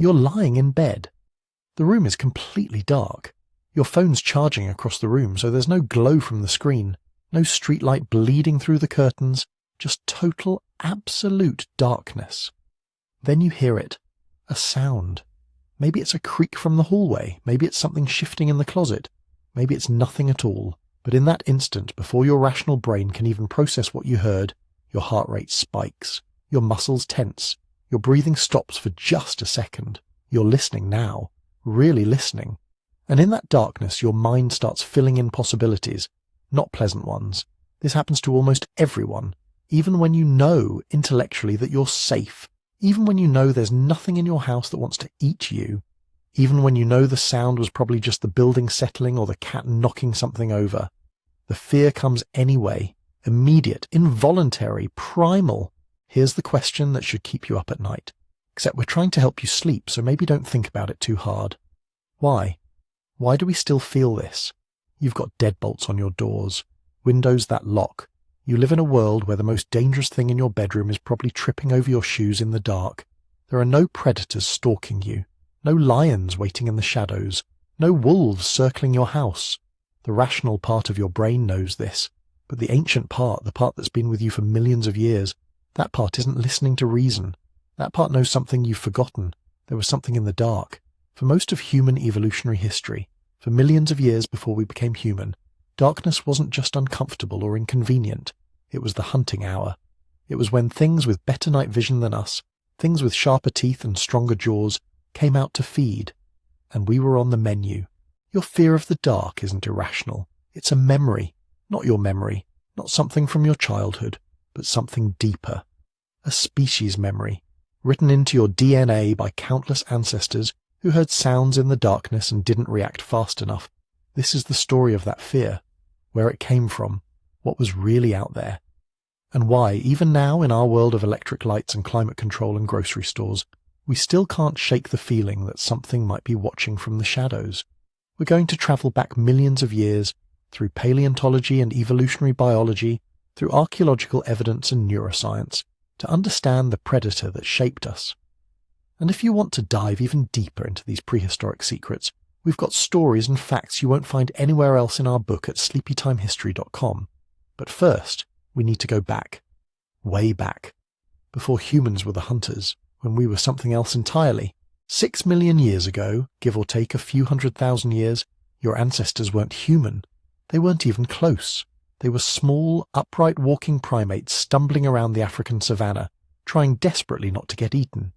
You're lying in bed. The room is completely dark. Your phone's charging across the room, so there's no glow from the screen, no streetlight bleeding through the curtains, just total, absolute darkness. Then you hear it, a sound. Maybe it's a creak from the hallway, maybe it's something shifting in the closet, maybe it's nothing at all. But in that instant, before your rational brain can even process what you heard, your heart rate spikes, your muscles tense, your breathing stops for just a second. You're listening now, really listening. And in that darkness, your mind starts filling in possibilities, not pleasant ones. This happens to almost everyone, even when you know intellectually that you're safe, even when you know there's nothing in your house that wants to eat you, even when you know the sound was probably just the building settling or the cat knocking something over. The fear comes anyway, immediate, involuntary, primal. Here's the question that should keep you up at night. Except we're trying to help you sleep, so maybe don't think about it too hard. Why? Why do we still feel this? You've got deadbolts on your doors, windows that lock. You live in a world where the most dangerous thing in your bedroom is probably tripping over your shoes in the dark. There are no predators stalking you, no lions waiting in the shadows, no wolves circling your house. The rational part of your brain knows this, but the ancient part, the part that's been with you for millions of years, that part isn't listening to reason. That part knows something you've forgotten. There was something in the dark. For most of human evolutionary history, for millions of years before we became human, darkness wasn't just uncomfortable or inconvenient. It was the hunting hour. It was when things with better night vision than us, things with sharper teeth and stronger jaws, came out to feed. And we were on the menu. Your fear of the dark isn't irrational. It's a memory. Not your memory. Not something from your childhood, but something deeper. A species memory, written into your DNA by countless ancestors who heard sounds in the darkness and didn't react fast enough. This is the story of that fear, where it came from, what was really out there, and why, even now in our world of electric lights and climate control and grocery stores, we still can't shake the feeling that something might be watching from the shadows. We're going to travel back millions of years, through paleontology and evolutionary biology, through archaeological evidence and neuroscience, to understand the predator that shaped us. And if you want to dive even deeper into these prehistoric secrets, we've got stories and facts you won't find anywhere else in our book at sleepytimehistory.com. But first, we need to go back, way back, before humans were the hunters, when we were something else entirely. 6 million years ago, give or take a few 100,000 years, your ancestors weren't human. They weren't even close. They were small, upright walking primates stumbling around the African savanna, trying desperately not to get eaten.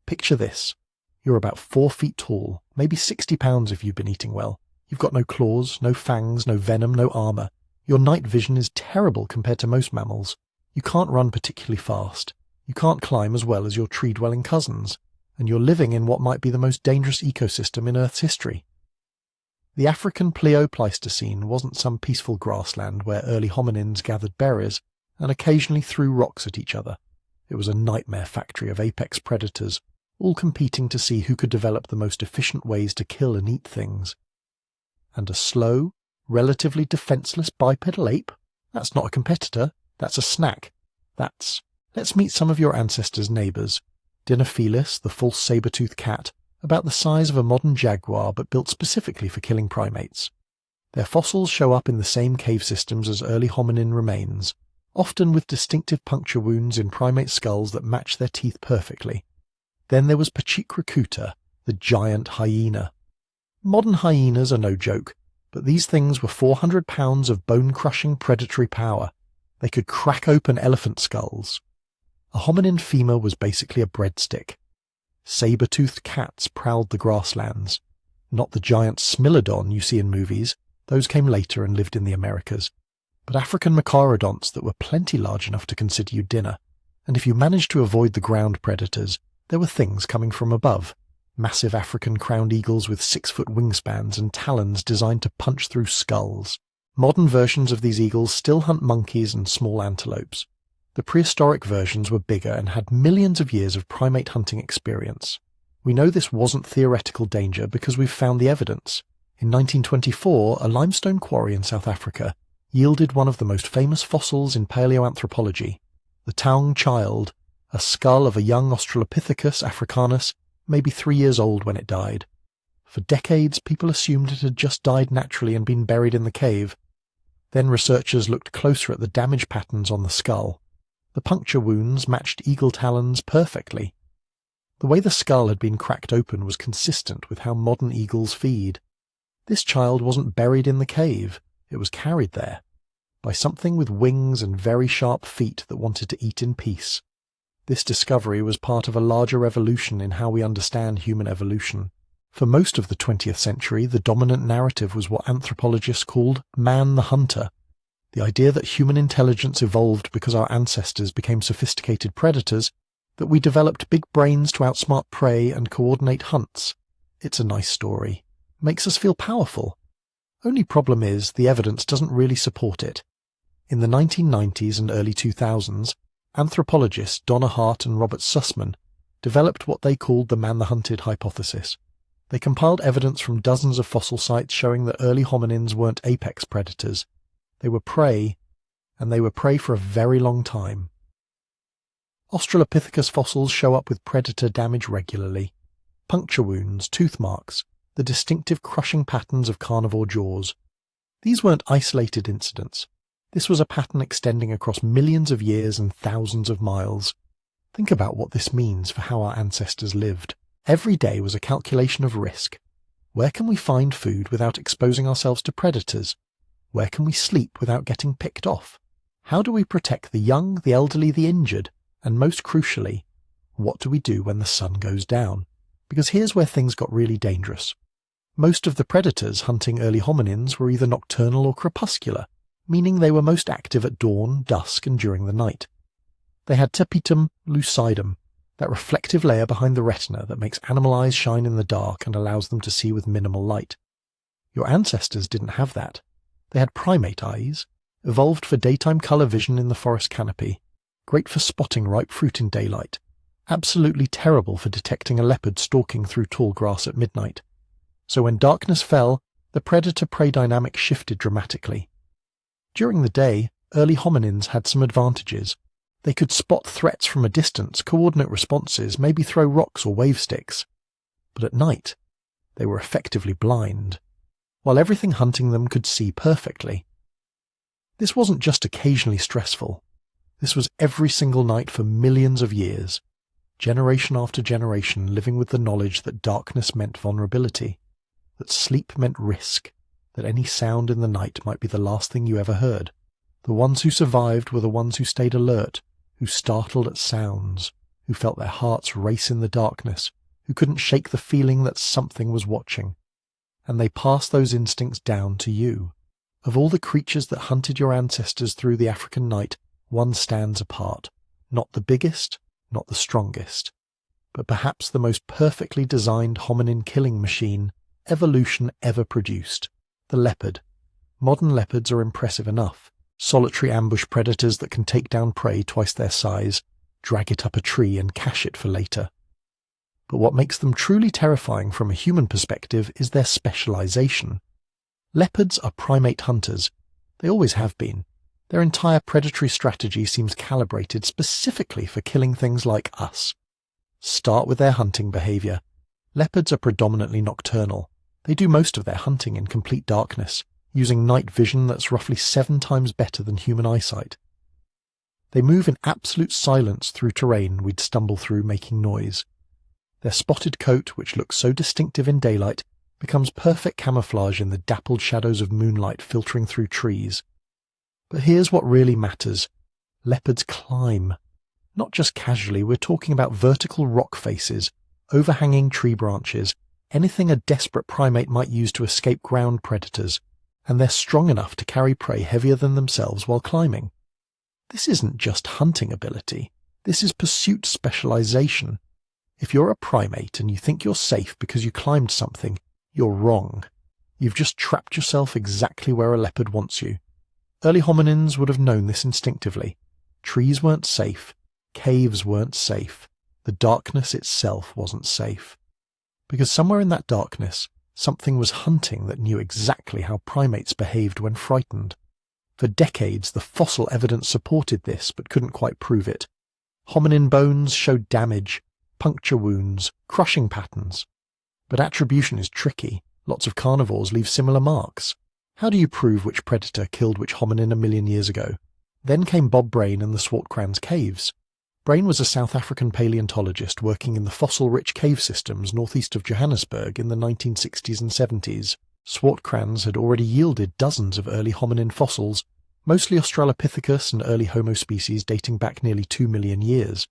Picture this. You're about 4 feet tall, maybe 60 pounds if you've been eating well. You've got no claws, no fangs, no venom, no armor. Your night vision is terrible compared to most mammals. You can't run particularly fast. You can't climb as well as your tree-dwelling cousins. And you're living in what might be the most dangerous ecosystem in Earth's history. The African Pleo-Pleistocene wasn't some peaceful grassland where early hominins gathered berries and occasionally threw rocks at each other. It was a nightmare factory of apex predators, all competing to see who could develop the most efficient ways to kill and eat things. And a slow, relatively defenseless bipedal ape? That's not a competitor, that's a snack. Let's meet some of your ancestors' neighbours. Dinophilis, the false saber-toothed cat, about the size of a modern jaguar but built specifically for killing primates. Their fossils show up in the same cave systems as early hominin remains, often with distinctive puncture wounds in primate skulls that match their teeth perfectly. Then there was Pachyrhikuta, the giant hyena. Modern hyenas are no joke, but these things were 400 pounds of bone-crushing predatory power. They could crack open elephant skulls. A hominin femur was basically a breadstick. Saber-toothed cats prowled the grasslands. Not the giant smilodon you see in movies, those came later and lived in the Americas, but African macarodonts that were plenty large enough to consider you dinner. And if you managed to avoid the ground predators, there were things coming from above. Massive African crowned eagles with 6-foot wingspans and talons designed to punch through skulls. Modern versions of these eagles still hunt monkeys and small antelopes. The prehistoric versions were bigger and had millions of years of primate hunting experience. We know this wasn't theoretical danger because we've found the evidence. In 1924, a limestone quarry in South Africa yielded one of the most famous fossils in paleoanthropology, the Taung child, a skull of a young Australopithecus africanus maybe 3 years old when it died. For decades, people assumed it had just died naturally and been buried in the cave. Then researchers looked closer at the damage patterns on the skull. The puncture wounds matched eagle talons perfectly. The way the skull had been cracked open was consistent with how modern eagles feed. This child wasn't buried in the cave, it was carried there, by something with wings and very sharp feet that wanted to eat in peace. This discovery was part of a larger revolution in how we understand human evolution. For most of the 20th century, the dominant narrative was what anthropologists called man the hunter. The idea that human intelligence evolved because our ancestors became sophisticated predators, that we developed big brains to outsmart prey and coordinate hunts. It's a nice story. Makes us feel powerful. Only problem is, the evidence doesn't really support it. In the 1990s and early 2000s, anthropologists Donna Hart and Robert Sussman developed what they called the man-the-hunted hypothesis. They compiled evidence from dozens of fossil sites showing that early hominins weren't apex predators. They were prey, and they were prey for a very long time. Australopithecus fossils show up with predator damage regularly. Puncture wounds, tooth marks, the distinctive crushing patterns of carnivore jaws. These weren't isolated incidents. This was a pattern extending across millions of years and thousands of miles. Think about what this means for how our ancestors lived. Every day was a calculation of risk. Where can we find food without exposing ourselves to predators? Where can we sleep without getting picked off? How do we protect the young, the elderly, the injured? And most crucially, what do we do when the sun goes down? Because here's where things got really dangerous. Most of the predators hunting early hominins were either nocturnal or crepuscular, meaning they were most active at dawn, dusk, and during the night. They had tapetum lucidum, that reflective layer behind the retina that makes animal eyes shine in the dark and allows them to see with minimal light. Your ancestors didn't have that. They had primate eyes, evolved for daytime color vision in the forest canopy, great for spotting ripe fruit in daylight, absolutely terrible for detecting a leopard stalking through tall grass at midnight. So when darkness fell, the predator-prey dynamic shifted dramatically. During the day, early hominins had some advantages. They could spot threats from a distance, coordinate responses, maybe throw rocks or wave sticks. But at night, they were effectively blind, while everything hunting them could see perfectly. This wasn't just occasionally stressful. This was every single night for millions of years, generation after generation living with the knowledge that darkness meant vulnerability, that sleep meant risk, that any sound in the night might be the last thing you ever heard. The ones who survived were the ones who stayed alert, who startled at sounds, who felt their hearts race in the darkness, who couldn't shake the feeling that something was watching. And they passed those instincts down to you. Of all the creatures that hunted your ancestors through the African night, one stands apart. Not the biggest, not the strongest, but perhaps the most perfectly designed hominin killing machine evolution ever produced. The leopard. Modern leopards are impressive enough. Solitary ambush predators that can take down prey twice their size, drag it up a tree and cache it for later. But what makes them truly terrifying from a human perspective is their specialization. Leopards are primate hunters. They always have been. Their entire predatory strategy seems calibrated specifically for killing things like us. Start with their hunting behavior. Leopards are predominantly nocturnal. They do most of their hunting in complete darkness, using night vision that's roughly 7 times better than human eyesight. They move in absolute silence through terrain we'd stumble through making noise. Their spotted coat, which looks so distinctive in daylight, becomes perfect camouflage in the dappled shadows of moonlight filtering through trees. But here's what really matters. Leopards climb. Not just casually, we're talking about vertical rock faces, overhanging tree branches, anything a desperate primate might use to escape ground predators, and they're strong enough to carry prey heavier than themselves while climbing. This isn't just hunting ability. This is pursuit specialization. If you're a primate and you think you're safe because you climbed something, you're wrong. You've just trapped yourself exactly where a leopard wants you. Early hominins would have known this instinctively. Trees weren't safe. Caves weren't safe. The darkness itself wasn't safe. Because somewhere in that darkness, something was hunting that knew exactly how primates behaved when frightened. For decades, the fossil evidence supported this but couldn't quite prove it. Hominin bones showed damage, puncture wounds, crushing patterns. But attribution is tricky. Lots of carnivores leave similar marks. How do you prove which predator killed which hominin a million years ago? Then came Bob Brain and the Swartkrans caves. Brain was a South African paleontologist working in the fossil-rich cave systems northeast of Johannesburg in the 1960s and 70s. Swartkrans had already yielded dozens of early hominin fossils, mostly Australopithecus and early Homo species dating back nearly 2 million years.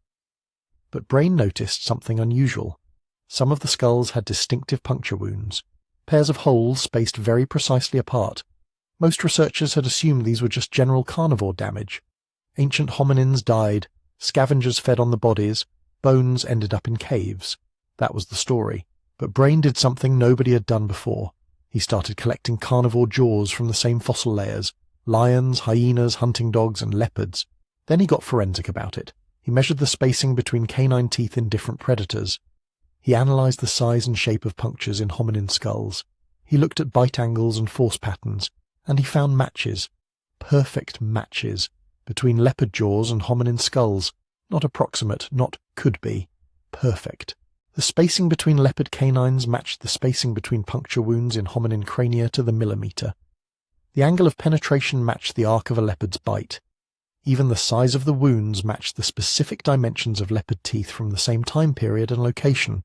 But Brain noticed something unusual. Some of the skulls had distinctive puncture wounds, pairs of holes spaced very precisely apart. Most researchers had assumed these were just general carnivore damage. Ancient hominins died, scavengers fed on the bodies, bones ended up in caves. That was the story. But Brain did something nobody had done before. He started collecting carnivore jaws from the same fossil layers: lions, hyenas, hunting dogs, and leopards. Then he got forensic about it. He measured the spacing between canine teeth in different predators. He analyzed the size and shape of punctures in hominin skulls. He looked at bite angles and force patterns, and he found matches, perfect matches, between leopard jaws and hominin skulls. Not approximate, not could be. Perfect. The spacing between leopard canines matched the spacing between puncture wounds in hominin crania to the millimeter. The angle of penetration matched the arc of a leopard's bite. Even the size of the wounds matched the specific dimensions of leopard teeth from the same time period and location.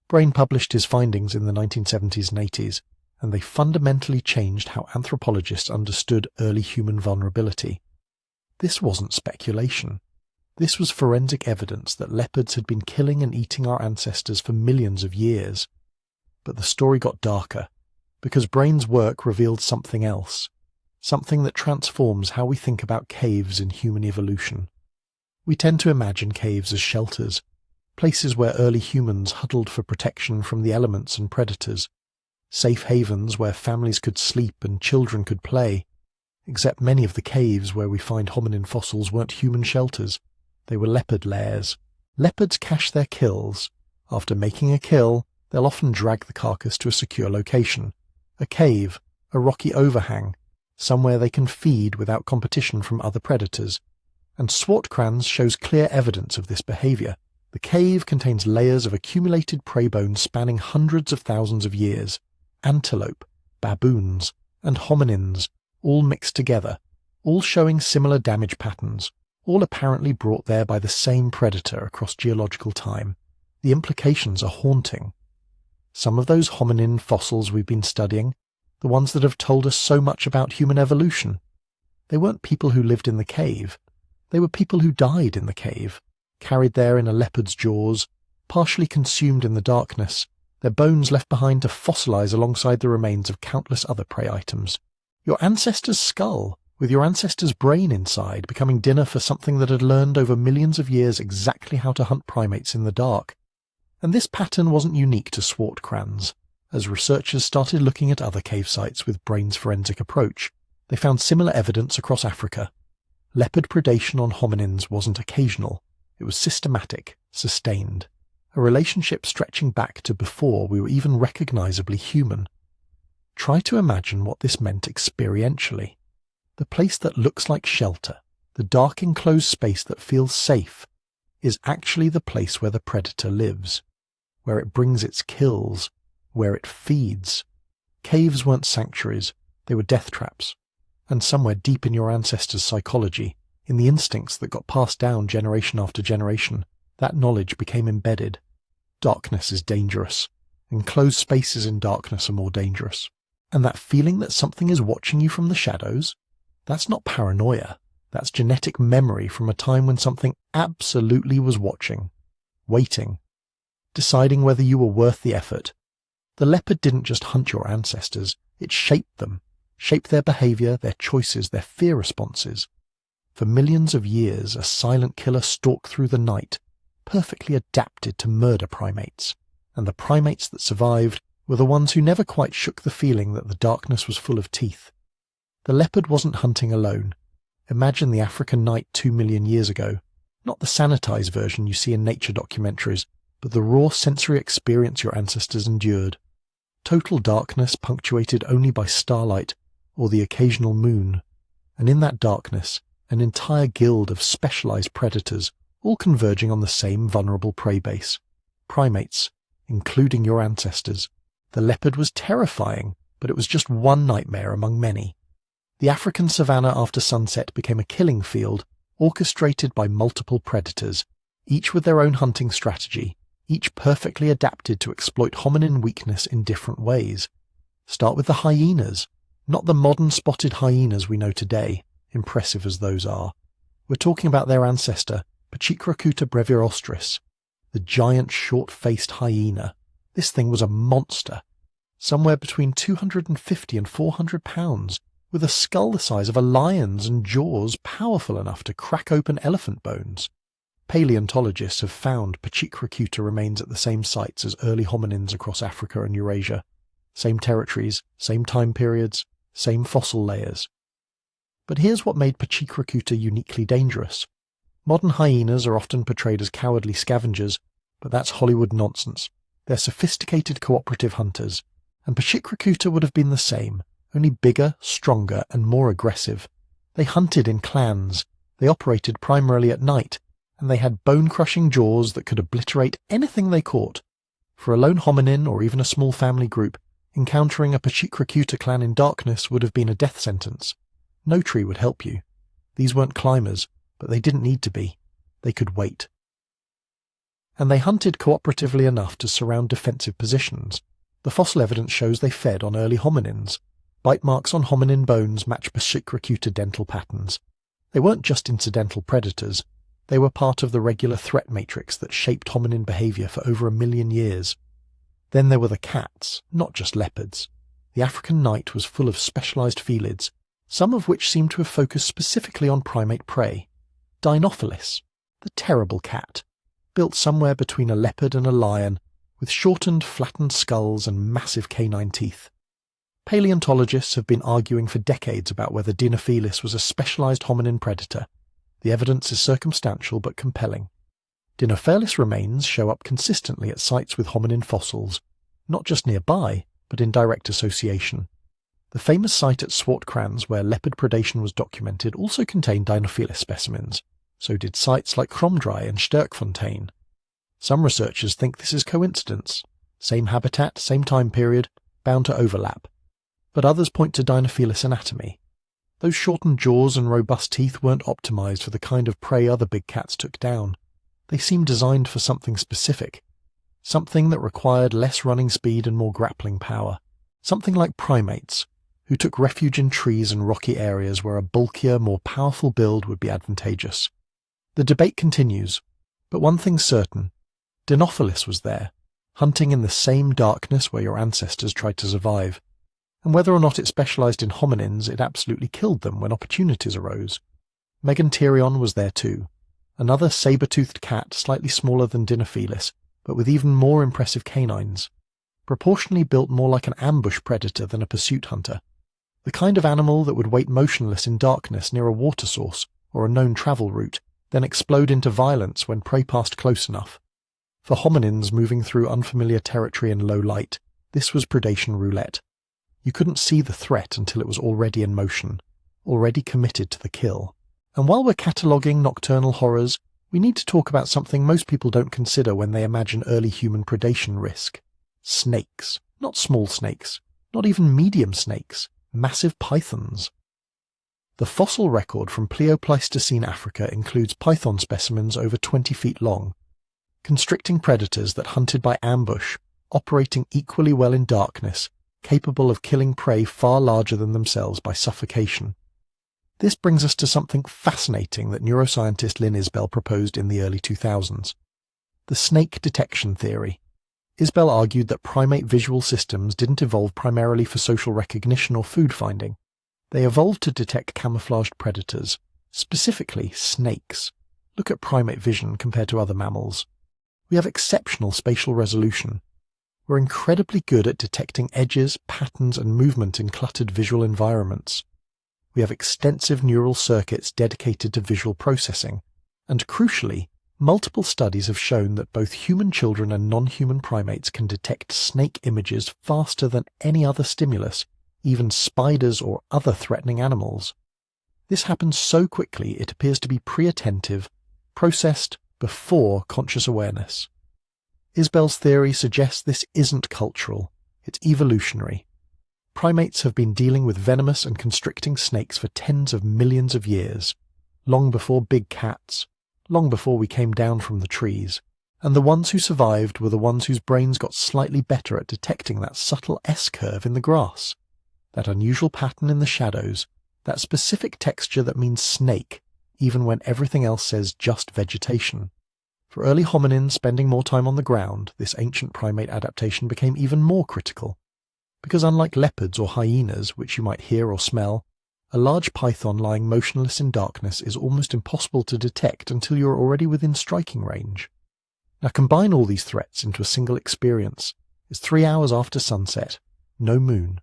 Brain published his findings in the 1970s and 80s, and they fundamentally changed how anthropologists understood early human vulnerability. This wasn't speculation. This was forensic evidence that leopards had been killing and eating our ancestors for millions of years. But the story got darker, because Brain's work revealed something else, something that transforms how we think about caves in human evolution. We tend to imagine caves as shelters, places where early humans huddled for protection from the elements and predators, safe havens where families could sleep and children could play. Except many of the caves where we find hominin fossils weren't human shelters. They were leopard lairs. Leopards cache their kills. After making a kill, they'll often drag the carcass to a secure location. A cave, a rocky overhang, somewhere they can feed without competition from other predators. And Swartkrans shows clear evidence of this behavior. The cave contains layers of accumulated prey bones spanning hundreds of thousands of years. Antelope, baboons, and hominins, all mixed together, all showing similar damage patterns, all apparently brought there by the same predator across geological time. The implications are haunting. Some of those hominin fossils we've been studying, the ones that have told us so much about human evolution, they weren't people who lived in the cave. They were people who died in the cave, carried there in a leopard's jaws, partially consumed in the darkness, their bones left behind to fossilize alongside the remains of countless other prey items. Your ancestor's skull, with your ancestor's brain inside, becoming dinner for something that had learned over millions of years exactly how to hunt primates in the dark. And this pattern wasn't unique to Swartkrans. As researchers started looking at other cave sites with Brain's forensic approach, they found similar evidence across Africa. Leopard predation on hominins wasn't occasional. It was systematic, sustained. A relationship stretching back to before we were even recognizably human. Try to imagine what this meant experientially. The place that looks like shelter, the dark enclosed space that feels safe, is actually the place where the predator lives, where it brings its kills, where it feeds. Caves weren't sanctuaries, they were death traps. And somewhere deep in your ancestors' psychology, in the instincts that got passed down generation after generation, that knowledge became embedded. Darkness is dangerous. Enclosed spaces in darkness are more dangerous. And that feeling that something is watching you from the shadows, that's not paranoia. That's genetic memory from a time when something absolutely was watching, waiting, deciding whether you were worth the effort. The leopard didn't just hunt your ancestors, it shaped them, shaped their behavior, their choices, their fear responses. For millions of years, a silent killer stalked through the night, perfectly adapted to murder primates. And the primates that survived were the ones who never quite shook the feeling that the darkness was full of teeth. The leopard wasn't hunting alone. Imagine the African night 2 million years ago. Not the sanitized version you see in nature documentaries, but the raw sensory experience your ancestors endured. Total darkness punctuated only by starlight or the occasional moon. And in that darkness, an entire guild of specialized predators, all converging on the same vulnerable prey base. Primates, including your ancestors. The leopard was terrifying, but it was just one nightmare among many. The African savanna after sunset became a killing field, orchestrated by multiple predators, each with their own hunting strategy, each perfectly adapted to exploit hominin weakness in different ways. Start with the hyenas, not the modern spotted hyenas we know today, impressive as those are. We're talking about their ancestor, Pachyrhocutta brevirostris, the giant short-faced hyena. This thing was a monster, somewhere between 250 and 400 pounds, with a skull the size of a lion's and jaws powerful enough to crack open elephant bones. Paleontologists have found Pachyrhocutta remains at the same sites as early hominins across Africa and Eurasia. Same territories, same time periods, same fossil layers. But here's what made Pachyrhocutta uniquely dangerous. Modern hyenas are often portrayed as cowardly scavengers, but that's Hollywood nonsense. They're sophisticated cooperative hunters, and Pachyrhocutta would have been the same, only bigger, stronger, and more aggressive. They hunted in clans, they operated primarily at night, and they had bone-crushing jaws that could obliterate anything they caught. For a lone hominin or even a small family group, encountering a Pachyrhocutta clan in darkness would have been a death sentence. No tree would help you. These weren't climbers, but they didn't need to be. They could wait. And they hunted cooperatively enough to surround defensive positions. The fossil evidence shows they fed on early hominins. Bite marks on hominin bones match Pachyrhocutta dental patterns. They weren't just incidental predators. They were part of the regular threat matrix that shaped hominin behavior for over 1 million years. Then there were the cats, not just leopards. The African night was full of specialized felids, some of which seem to have focused specifically on primate prey. Dinophilis, the terrible cat, built somewhere between a leopard and a lion, with shortened, flattened skulls and massive canine teeth. Paleontologists have been arguing for decades about whether Dinophilis was a specialized hominin predator. The evidence is circumstantial but compelling. Dinophilis remains show up consistently at sites with hominin fossils, not just nearby, but in direct association. The famous site at Swartkrans where leopard predation was documented also contained Dinophilis specimens. So did sites like Kromdraai and Sterkfontein. Some researchers think this is coincidence. Same habitat, same time period, bound to overlap. But others point to Dinophilis anatomy. Those shortened jaws and robust teeth weren't optimized for the kind of prey other big cats took down. They seemed designed for something specific. Something that required less running speed and more grappling power. Something like primates, who took refuge in trees and rocky areas where a bulkier, more powerful build would be advantageous. The debate continues, but one thing's certain. Dinophilis was there, hunting in the same darkness where your ancestors tried to survive. And whether or not it specialized in hominins, it absolutely killed them when opportunities arose. Meganterion was there too, another saber-toothed cat slightly smaller than Dinophilis, but with even more impressive canines. Proportionally built more like an ambush predator than a pursuit hunter. The kind of animal that would wait motionless in darkness near a water source or a known travel route, then explode into violence when prey passed close enough. For hominins moving through unfamiliar territory in low light, this was predation roulette. You couldn't see the threat until it was already in motion, already committed to the kill. And while we're cataloguing nocturnal horrors, we need to talk about something most people don't consider when they imagine early human predation risk. Snakes. Not small snakes. Not even medium snakes. Massive pythons. The fossil record from Pleistocene Africa includes python specimens over 20 feet long, constricting predators that hunted by ambush, operating equally well in darkness, capable of killing prey far larger than themselves by suffocation. This brings us to something fascinating that neuroscientist Lynn Isbell proposed in the early 2000s. The snake detection theory. Isbell argued that primate visual systems didn't evolve primarily for social recognition or food finding. They evolved to detect camouflaged predators, specifically snakes. Look at primate vision compared to other mammals. We have exceptional spatial resolution. We're incredibly good at detecting edges, patterns, and movement in cluttered visual environments. We have extensive neural circuits dedicated to visual processing, and crucially, multiple studies have shown that both human children and non-human primates can detect snake images faster than any other stimulus, even spiders or other threatening animals. This happens so quickly it appears to be pre-attentive, processed before conscious awareness. Isbell's theory suggests this isn't cultural, it's evolutionary. Primates have been dealing with venomous and constricting snakes for tens of millions of years, long before big cats, long before we came down from the trees, and the ones who survived were the ones whose brains got slightly better at detecting that subtle S-curve in the grass, that unusual pattern in the shadows, that specific texture that means snake, even when everything else says just vegetation. For early hominins spending more time on the ground, this ancient primate adaptation became even more critical, because unlike leopards or hyenas, which you might hear or smell, a large python lying motionless in darkness is almost impossible to detect until you are already within striking range. Now combine all these threats into a single experience. It's 3 hours after sunset, no moon.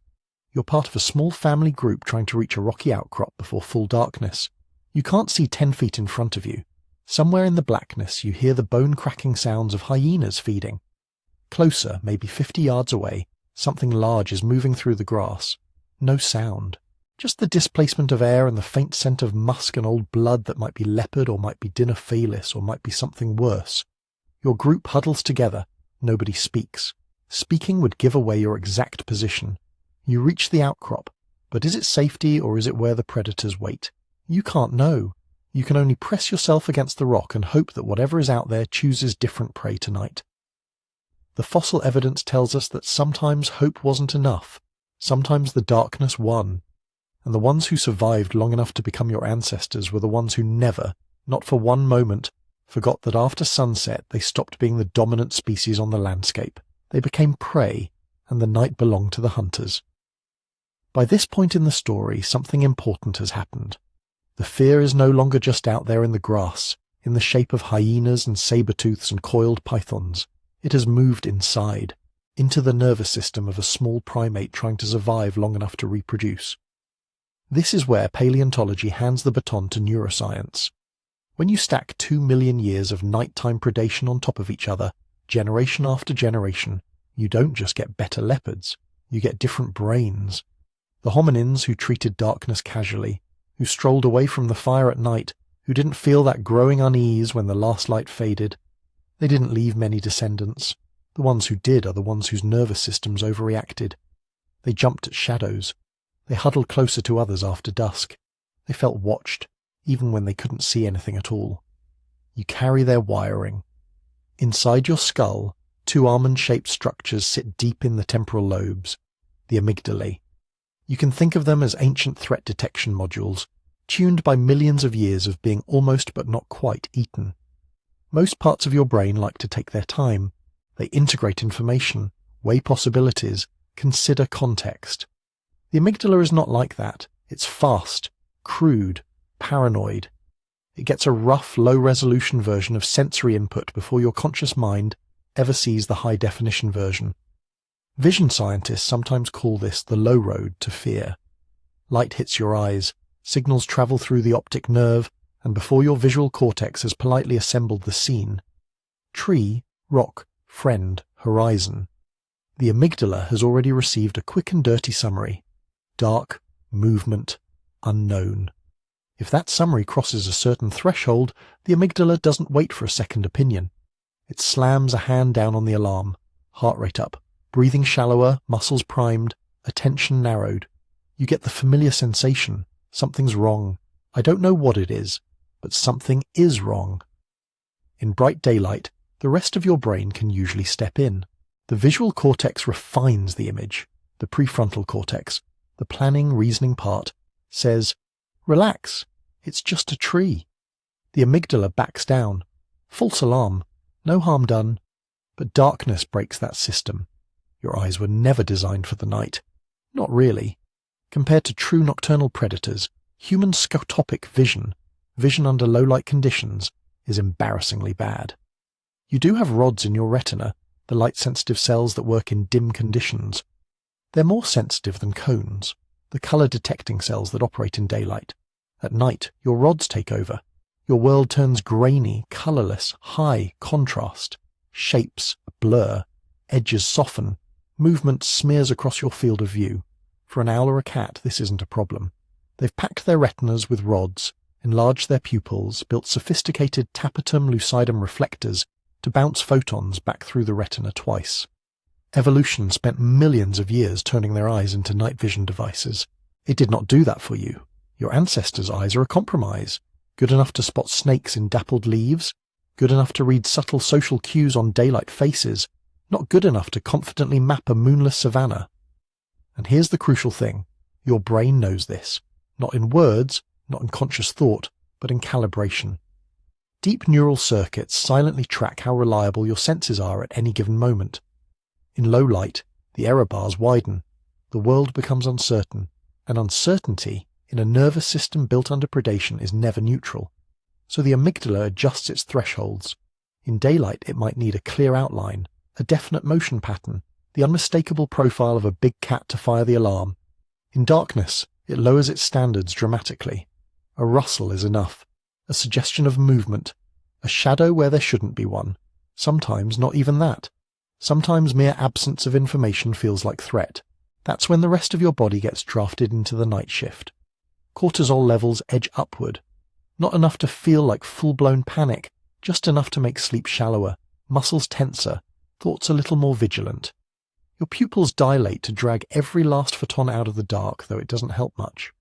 You're part of a small family group trying to reach a rocky outcrop before full darkness. You can't see 10 feet in front of you. Somewhere in the blackness you hear the bone-cracking sounds of hyenas feeding. Closer, maybe 50 yards away, something large is moving through the grass. No sound. Just the displacement of air and the faint scent of musk and old blood that might be leopard or might be dinner felis or might be something worse. Your group huddles together. Nobody speaks. Speaking would give away your exact position. You reach the outcrop, but is it safety or is it where the predators wait? You can't know. You can only press yourself against the rock and hope that whatever is out there chooses different prey tonight. The fossil evidence tells us that sometimes hope wasn't enough. Sometimes the darkness won. And the ones who survived long enough to become your ancestors were the ones who never, not for one moment, forgot that after sunset they stopped being the dominant species on the landscape. They became prey, and the night belonged to the hunters. By this point in the story, something important has happened. The fear is no longer just out there in the grass, in the shape of hyenas and saber-tooths and coiled pythons. It has moved inside, into the nervous system of a small primate trying to survive long enough to reproduce. This is where paleontology hands the baton to neuroscience. When you stack 2 million years of nighttime predation on top of each other, generation after generation, you don't just get better leopards, you get different brains. The hominins who treated darkness casually, who strolled away from the fire at night, who didn't feel that growing unease when the last light faded, they didn't leave many descendants. The ones who did are the ones whose nervous systems overreacted. They jumped at shadows. They huddled closer to others after dusk. They felt watched, even when they couldn't see anything at all. You carry their wiring. Inside your skull, 2 almond-shaped structures sit deep in the temporal lobes, the amygdalae. You can think of them as ancient threat detection modules, tuned by millions of years of being almost but not quite eaten. Most parts of your brain like to take their time. They integrate information, weigh possibilities, consider context. The amygdala is not like that. It's fast, crude, paranoid. It gets a rough, low-resolution version of sensory input before your conscious mind ever sees the high-definition version. Vision scientists sometimes call this the low road to fear. Light hits your eyes, signals travel through the optic nerve, and before your visual cortex has politely assembled the scene, tree, rock, friend, horizon, the amygdala has already received a quick and dirty summary. Dark, movement, unknown. If that summary crosses a certain threshold, the amygdala doesn't wait for a second opinion. It slams a hand down on the alarm, heart rate up, breathing shallower, muscles primed, attention narrowed. You get the familiar sensation. Something's wrong. I don't know what it is, but something is wrong. In bright daylight, the rest of your brain can usually step in. The visual cortex refines the image. The prefrontal cortex, the planning, reasoning part, says, "Relax, it's just a tree." The amygdala backs down. False alarm. No harm done. But darkness breaks that system. Your eyes were never designed for the night. Not really. Compared to true nocturnal predators, human scotopic vision under low-light conditions, is embarrassingly bad. You do have rods in your retina, the light-sensitive cells that work in dim conditions. They're more sensitive than cones, the color-detecting cells that operate in daylight. At night, your rods take over. Your world turns grainy, colorless, high contrast. Shapes blur, edges soften, movement smears across your field of view. For an owl or a cat, this isn't a problem. They've packed their retinas with rods, enlarged their pupils, built sophisticated tapetum lucidum reflectors, to bounce photons back through the retina twice. Evolution spent millions of years turning their eyes into night vision devices. It did not do that for you. Your ancestors' eyes are a compromise. Good enough to spot snakes in dappled leaves, good enough to read subtle social cues on daylight faces, not good enough to confidently map a moonless savanna. And here's the crucial thing. Your brain knows this. Not in words, not in conscious thought, but in calibration. Deep neural circuits silently track how reliable your senses are at any given moment. In low light, the error bars widen. The world becomes uncertain, and uncertainty in a nervous system built under predation is never neutral. So the amygdala adjusts its thresholds. In daylight, it might need a clear outline, a definite motion pattern, the unmistakable profile of a big cat to fire the alarm. In darkness, it lowers its standards dramatically. A rustle is enough, a suggestion of movement, a shadow where there shouldn't be one. Sometimes not even that. Sometimes mere absence of information feels like threat. That's when the rest of your body gets drafted into the night shift. Cortisol levels edge upward. Not enough to feel like full-blown panic, just enough to make sleep shallower, muscles tenser, thoughts a little more vigilant. Your pupils dilate to drag every last photon out of the dark, though it doesn't help much.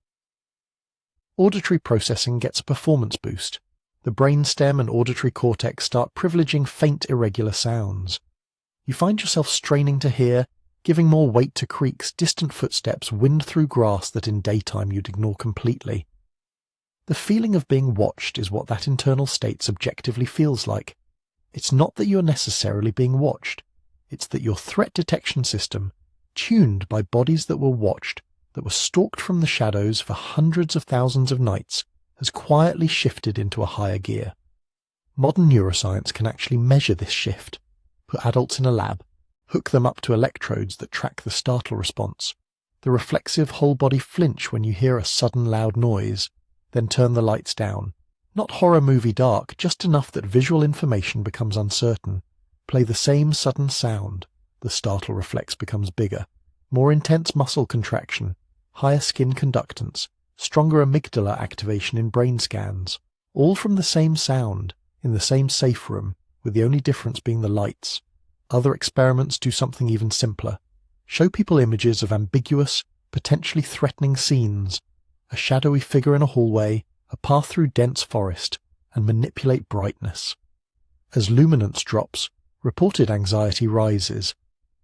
Auditory processing gets a performance boost. The brainstem and auditory cortex start privileging faint, irregular sounds. You find yourself straining to hear, giving more weight to creaks, distant footsteps, wind through grass that in daytime you'd ignore completely. The feeling of being watched is what that internal state subjectively feels like. It's not that you're necessarily being watched. It's that your threat detection system, tuned by bodies that were watched, that were stalked from the shadows for hundreds of thousands of nights, has quietly shifted into a higher gear. Modern neuroscience can actually measure this shift. Put adults in a lab, hook them up to electrodes that track the startle response, the reflexive whole-body flinch when you hear a sudden loud noise, then turn the lights down. Not horror movie dark, just enough that visual information becomes uncertain. Play the same sudden sound, the startle reflex becomes bigger. More intense muscle contraction, higher skin conductance, stronger amygdala activation in brain scans, all from the same sound, in the same safe room, with the only difference being the lights. Other experiments do something even simpler. Show people images of ambiguous, potentially threatening scenes, a shadowy figure in a hallway, a path through dense forest, and manipulate brightness. As luminance drops, reported anxiety rises.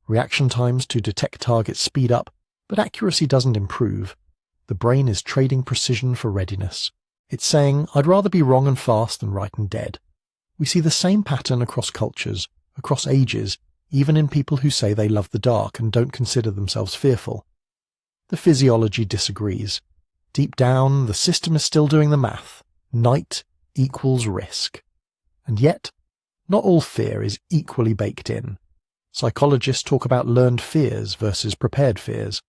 Reaction times to detect targets speed up, but accuracy doesn't improve. The brain is trading precision for readiness. It's saying, I'd rather be wrong and fast than right and dead. We see the same pattern across cultures, across ages, even in people who say they love the dark and don't consider themselves fearful. The physiology disagrees. Deep down, the system is still doing the math. Night equals risk. And yet, not all fear is equally baked in. Psychologists talk about learned fears versus prepared fears.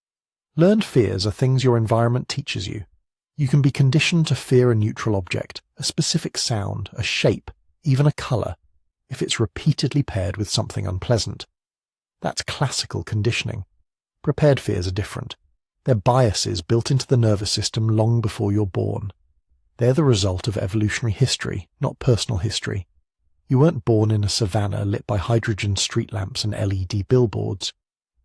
Learned fears are things your environment teaches you. You can be conditioned to fear a neutral object, a specific sound, a shape, even a colour, if it's repeatedly paired with something unpleasant. That's classical conditioning. Prepared fears are different. They're biases built into the nervous system long before you're born. They're the result of evolutionary history, not personal history. You weren't born in a savanna lit by hydrogen street lamps and LED billboards.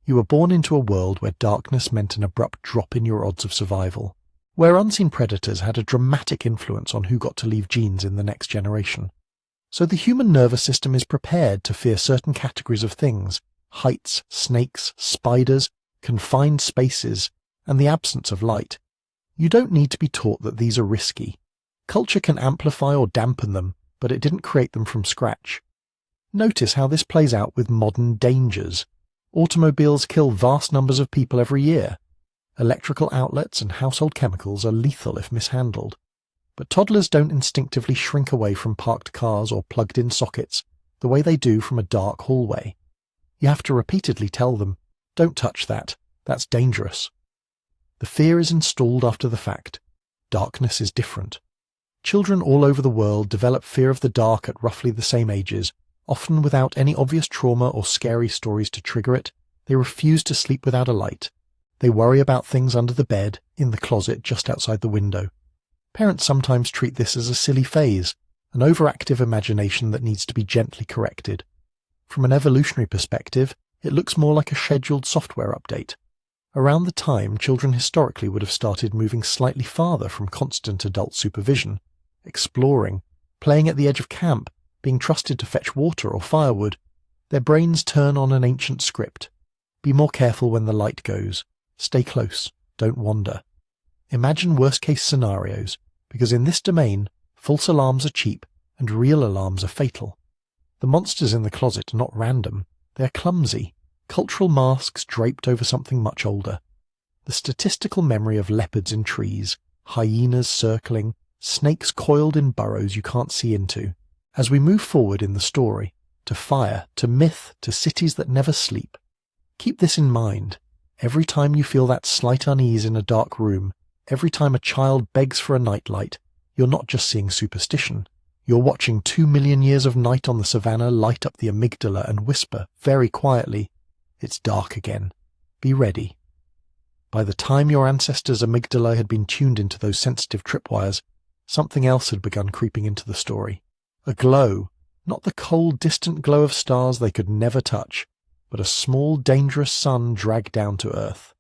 You were born into a world where darkness meant an abrupt drop in your odds of survival, where unseen predators had a dramatic influence on who got to leave genes in the next generation. So the human nervous system is prepared to fear certain categories of things: heights, snakes, spiders, confined spaces, and the absence of light. You don't need to be taught that these are risky. Culture can amplify or dampen them, but it didn't create them from scratch. Notice how this plays out with modern dangers. Automobiles kill vast numbers of people every year. Electrical outlets and household chemicals are lethal if mishandled. But toddlers don't instinctively shrink away from parked cars or plugged-in sockets the way they do from a dark hallway. You have to repeatedly tell them, don't touch that, that's dangerous. The fear is installed after the fact. Darkness is different. Children all over the world develop fear of the dark at roughly the same ages, often without any obvious trauma or scary stories to trigger it. They refuse to sleep without a light. They worry about things under the bed, in the closet just outside the window. Parents sometimes treat this as a silly phase, an overactive imagination that needs to be gently corrected. From an evolutionary perspective, it looks more like a scheduled software update. Around the time, children historically would have started moving slightly farther from constant adult supervision, exploring, playing at the edge of camp, being trusted to fetch water or firewood. Their brains turn on an ancient script. Be more careful when the light goes. Stay close. Don't wander. Imagine worst-case scenarios, because in this domain, false alarms are cheap and real alarms are fatal. The monsters in the closet are not random. They are clumsy, cultural masks draped over something much older. The statistical memory of leopards in trees, hyenas circling, snakes coiled in burrows you can't see into. As we move forward in the story, to fire, to myth, to cities that never sleep, keep this in mind. Every time you feel that slight unease in a dark room, every time a child begs for a nightlight, you're not just seeing superstition. You're watching 2 million years of night on the Savanna light up the amygdala and whisper, very quietly, "It's dark again. Be ready." By the time your ancestors' amygdala had been tuned into those sensitive tripwires, something else had begun creeping into the story. A glow, not the cold, distant glow of stars they could never touch, but a small, dangerous sun dragged down to earth.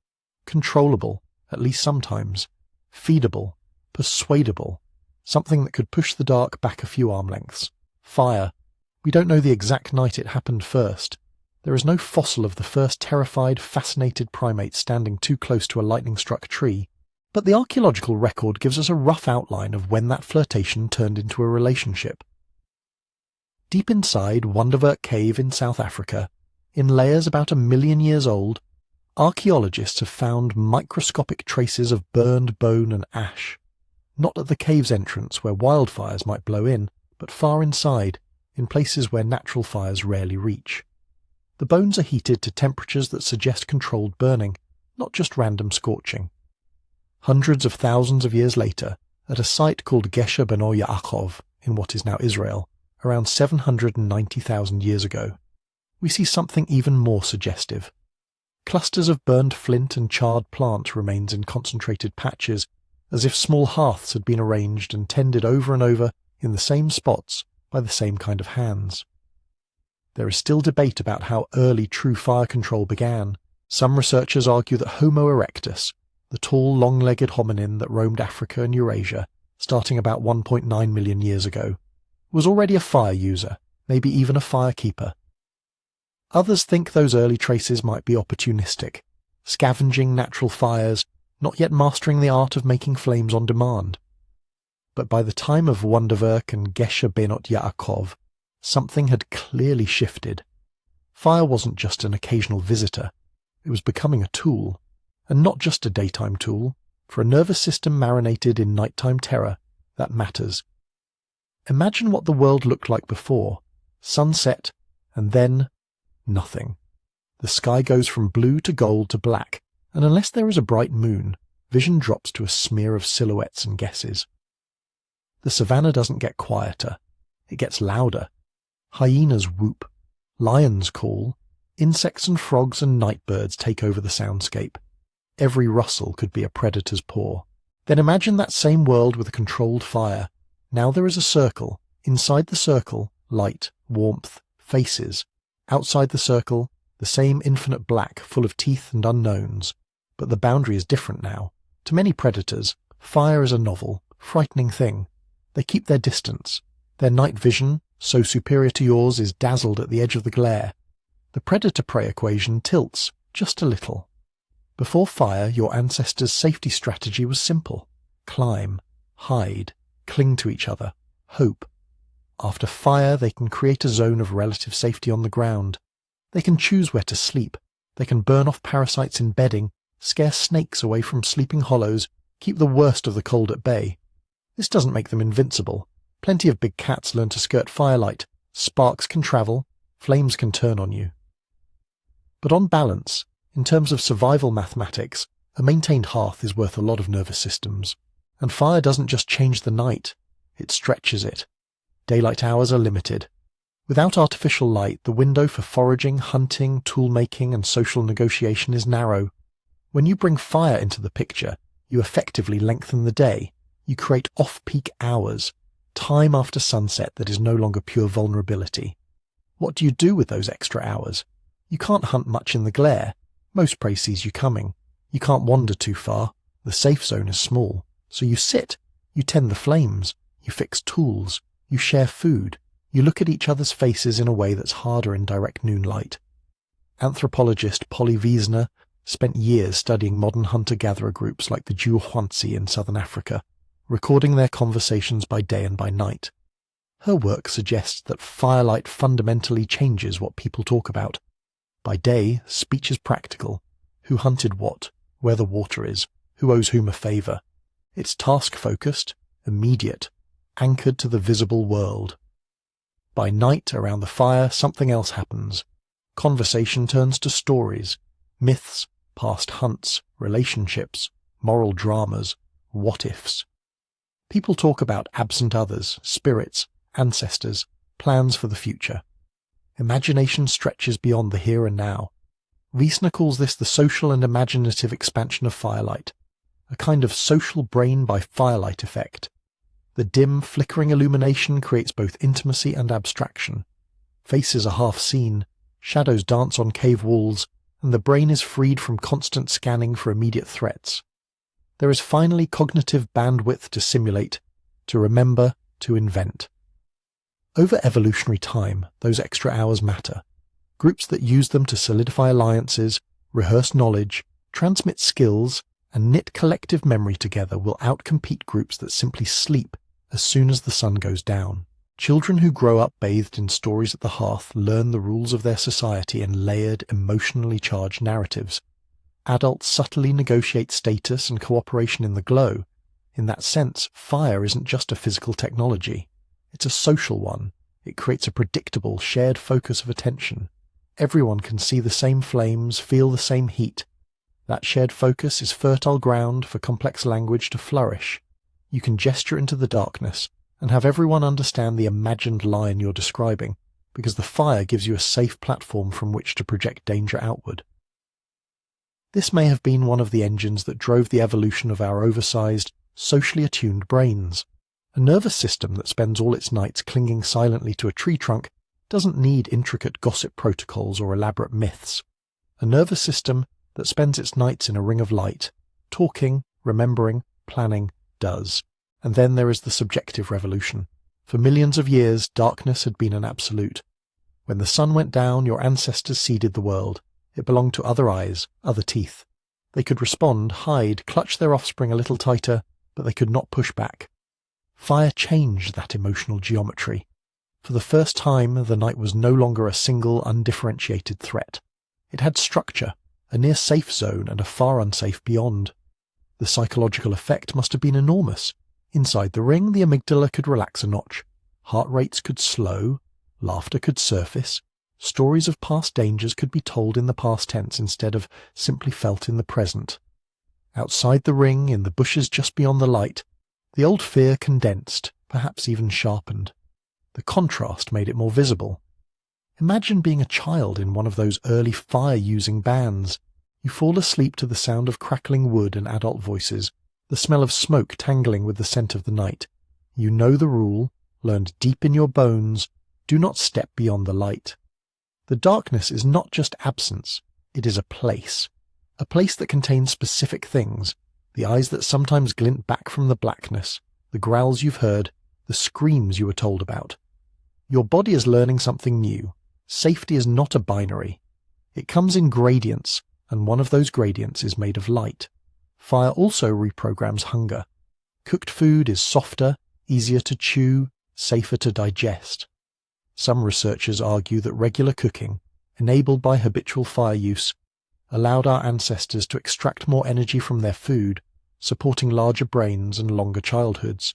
Controllable, at least sometimes. Feedable, persuadable. Something that could push the dark back a few arm lengths. Fire. We don't know the exact night it happened first. There is no fossil of the first terrified, fascinated primate standing too close to a lightning-struck tree, but the archaeological record gives us a rough outline of when that flirtation turned into a relationship. Deep inside Wonderwerk Cave in South Africa, in layers about 1 million years old, archaeologists have found microscopic traces of burned bone and ash. Not at the cave's entrance where wildfires might blow in, but far inside, in places where natural fires rarely reach. The bones are heated to temperatures that suggest controlled burning, not just random scorching. Hundreds of thousands of years later, at a site called Gesher Beno Yaakov in what is now Israel, around 790,000 years ago, we see something even more suggestive. Clusters of burned flint and charred plant remains in concentrated patches, as if small hearths had been arranged and tended over and over in the same spots by the same kind of hands. There is still debate about how early true fire control began. Some researchers argue that Homo erectus, the tall, long-legged hominin that roamed Africa and Eurasia, starting about 1.9 million years ago, was already a fire user, maybe even a firekeeper. Others think those early traces might be opportunistic, scavenging natural fires, not yet mastering the art of making flames on demand. But by the time of Wonderwerk and Gesher Benot Yaakov, something had clearly shifted. Fire wasn't just an occasional visitor, it was becoming a tool, and not just a daytime tool. For a nervous system marinated in nighttime terror, that matters. Imagine what the world looked like before: sunset, and then nothing. The sky goes from blue to gold to black, and unless there is a bright moon, vision drops to a smear of silhouettes and guesses. The savanna doesn't get quieter, it gets louder. Hyenas whoop, lions call, insects and frogs and nightbirds take over the soundscape. Every rustle could be a predator's paw. Then imagine that same world with a controlled fire. Now there is a circle. Inside the circle, light, warmth, faces. Outside the circle, the same infinite black full of teeth and unknowns. But the boundary is different now. To many predators, fire is a novel, frightening thing. They keep their distance. Their night vision, so superior to yours, is dazzled at the edge of the glare. The predator-prey equation tilts, just a little. Before fire, your ancestors' safety strategy was simple. Climb, hide, cling to each other, hope. After fire, they can create a zone of relative safety on the ground. They can choose where to sleep. They can burn off parasites in bedding, scare snakes away from sleeping hollows, keep the worst of the cold at bay. This doesn't make them invincible. Plenty of big cats learn to skirt firelight. Sparks can travel. Flames can turn on you. But on balance, in terms of survival mathematics, a maintained hearth is worth a lot of nervous systems. And fire doesn't just change the night, it stretches it. Daylight hours are limited. Without artificial light, the window for foraging, hunting, tool-making and social negotiation is narrow. When you bring fire into the picture, you effectively lengthen the day. You create off-peak hours. time after sunset that is no longer pure vulnerability. What do you do with those extra hours? You can't hunt much in the glare. Most prey sees you coming. You can't wander too far. The safe zone is small. So you sit. You tend the flames. You fix tools. You share food. You look at each other's faces in a way that's harder in direct noonlight. Anthropologist Polly Wiesner spent years studying modern hunter-gatherer groups like the Juhwanzi in southern Africa, recording their conversations by day and by night. Her work suggests that firelight fundamentally changes what people talk about. By day, speech is practical. Who hunted what, where the water is, who owes whom a favour. It's task-focused, immediate, anchored to the visible world. By night, around the fire, something else happens. Conversation turns to stories, myths, past hunts, relationships, moral dramas, what-ifs. People talk about absent others, spirits, ancestors, plans for the future. Imagination stretches beyond the here and now. Wiesner calls this the social and imaginative expansion of firelight, a kind of social brain by firelight effect. The dim, flickering illumination creates both intimacy and abstraction. Faces are half seen, shadows dance on cave walls, and the brain is freed from constant scanning for immediate threats. There is finally cognitive bandwidth to simulate, to remember, to invent. Over evolutionary time, those extra hours matter. Groups that use them to solidify alliances, rehearse knowledge, transmit skills, and knit collective memory together will outcompete groups that simply sleep as soon as the sun goes down. Children who grow up bathed in stories at the hearth learn the rules of their society in layered, emotionally charged narratives. Adults subtly negotiate status and cooperation in the glow. In that sense, fire isn't just a physical technology. It's a social one. It creates a predictable, shared focus of attention. Everyone can see the same flames, feel the same heat. That shared focus is fertile ground for complex language to flourish. You can gesture into the darkness and have everyone understand the imagined line you're describing, because the fire gives you a safe platform from which to project danger outward. This may have been one of the engines that drove the evolution of our oversized, socially attuned brains. A nervous system that spends all its nights clinging silently to a tree trunk doesn't need intricate gossip protocols or elaborate myths. A nervous system that spends its nights in a ring of light, talking, remembering, planning, does. And then there is the subjective revolution. For millions of years, darkness had been an absolute. When the sun went down, your ancestors seeded the world. It belonged to other eyes, other teeth. They could respond, hide, clutch their offspring a little tighter, but they could not push back. Fire changed that emotional geometry. For the first time, the night was no longer a single, undifferentiated threat. It had structure, a near safe zone and a far unsafe beyond. The psychological effect must have been enormous. Inside the ring, the amygdala could relax a notch. Heart rates could slow, laughter could surface, stories of past dangers could be told in the past tense instead of simply felt in the present. Outside the ring, in the bushes just beyond the light, the old fear condensed, perhaps even sharpened. The contrast made it more visible. Imagine being a child in one of those early fire-using bands. You fall asleep to the sound of crackling wood and adult voices, the smell of smoke tangling with the scent of the night. You know the rule, learned deep in your bones, do not step beyond the light. The darkness is not just absence, it is a place that contains specific things, the eyes that sometimes glint back from the blackness, the growls you've heard, the screams you were told about. Your body is learning something new. Safety is not a binary. It comes in gradients, and one of those gradients is made of light. Fire also reprograms hunger. Cooked food is softer, easier to chew, safer to digest. Some researchers argue that regular cooking, enabled by habitual fire use, allowed our ancestors to extract more energy from their food, supporting larger brains and longer childhoods.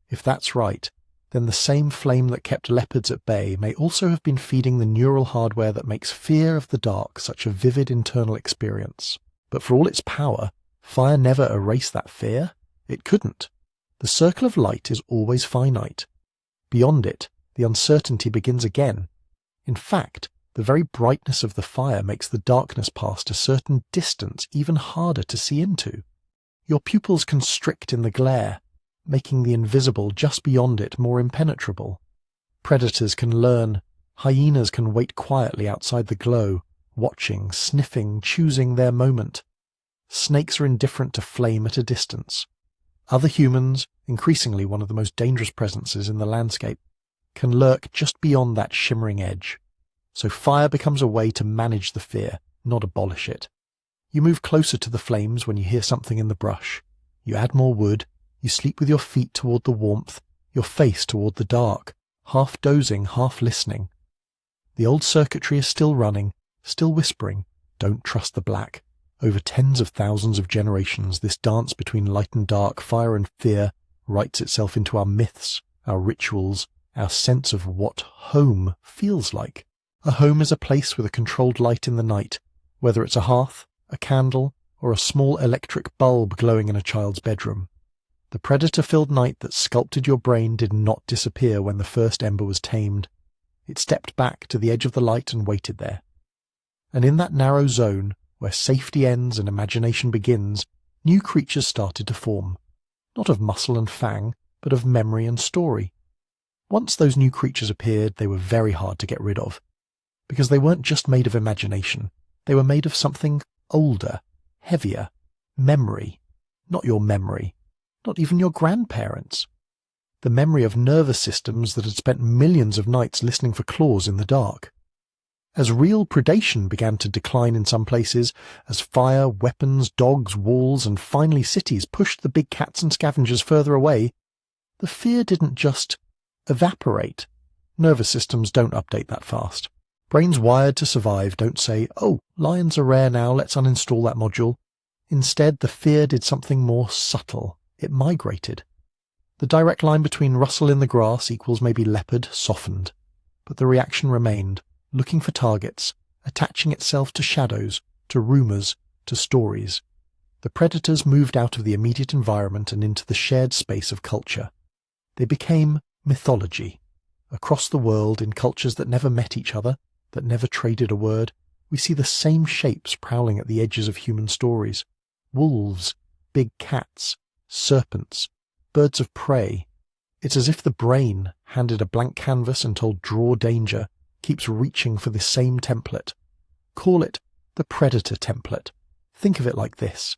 If that's right, then the same flame that kept leopards at bay may also have been feeding the neural hardware that makes fear of the dark such a vivid internal experience. But for all its power, fire never erased that fear. It couldn't. The circle of light is always finite. Beyond it, the uncertainty begins again. In fact, the very brightness of the fire makes the darkness past a certain distance even harder to see into. Your pupils constrict in the glare. making the invisible just beyond it more impenetrable. Predators can learn. Hyenas can wait quietly outside the glow, watching, sniffing, choosing their moment. Snakes are indifferent to flame at a distance. Other humans, increasingly one of the most dangerous presences in the landscape, can lurk just beyond that shimmering edge. So fire becomes a way to manage the fear, not abolish it. You move closer to the flames when you hear something in the brush. You add more wood. You sleep with your feet toward the warmth, your face toward the dark, half dozing, half listening. The old circuitry is still running, still whispering, "Don't trust the black." Over tens of thousands of generations, this dance between light and dark, fire and fear, writes itself into our myths, our rituals, our sense of what home feels like. A home is a place with a controlled light in the night, whether it's a hearth, a candle, or a small electric bulb glowing in a child's bedroom. The predator-filled night that sculpted your brain did not disappear when the first ember was tamed. It stepped back to the edge of the light and waited there. And in that narrow zone, where safety ends and imagination begins, new creatures started to form. Not of muscle and fang, but of memory and story. Once those new creatures appeared, they were very hard to get rid of. Because they weren't just made of imagination. They were made of something older, heavier, memory. Not your memory. Not even your grandparents'. The memory of nervous systems that had spent millions of nights listening for claws in the dark. As real predation began to decline in some places, as fire, weapons, dogs, walls, and finally cities pushed the big cats and scavengers further away, the fear didn't just evaporate. Nervous systems don't update that fast. Brains wired to survive don't say, "Oh, lions are rare now, let's uninstall that module." Instead, the fear did something more subtle. It migrated. The direct line between rustle in the grass equals maybe leopard softened, but the reaction remained, looking for targets, attaching itself to shadows, to rumours, to stories. The predators moved out of the immediate environment and into the shared space of culture. They became mythology. Across the world, in cultures that never met each other, that never traded a word, we see the same shapes prowling at the edges of human stories. Wolves, big cats, serpents, birds of prey. It's as if the brain, handed a blank canvas and told draw danger, keeps reaching for the same template. Call it the predator template. Think of it like this.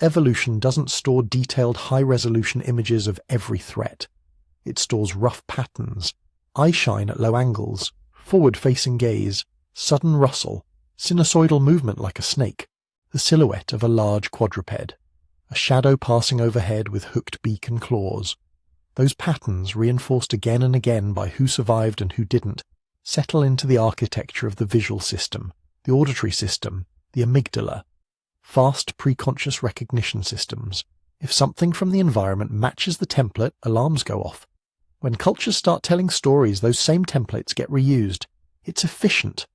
Evolution doesn't store detailed high-resolution images of every threat. It stores rough patterns, eye shine at low angles, forward-facing gaze, sudden rustle, sinusoidal movement like a snake, the silhouette of a large quadruped, a shadow passing overhead with hooked beak and claws. Those patterns, reinforced again and again by who survived and who didn't, settle into the architecture of the visual system, the auditory system, the amygdala. Fast preconscious recognition systems. If something from the environment matches the template, alarms go off. When cultures start telling stories, those same templates get reused. It's efficient.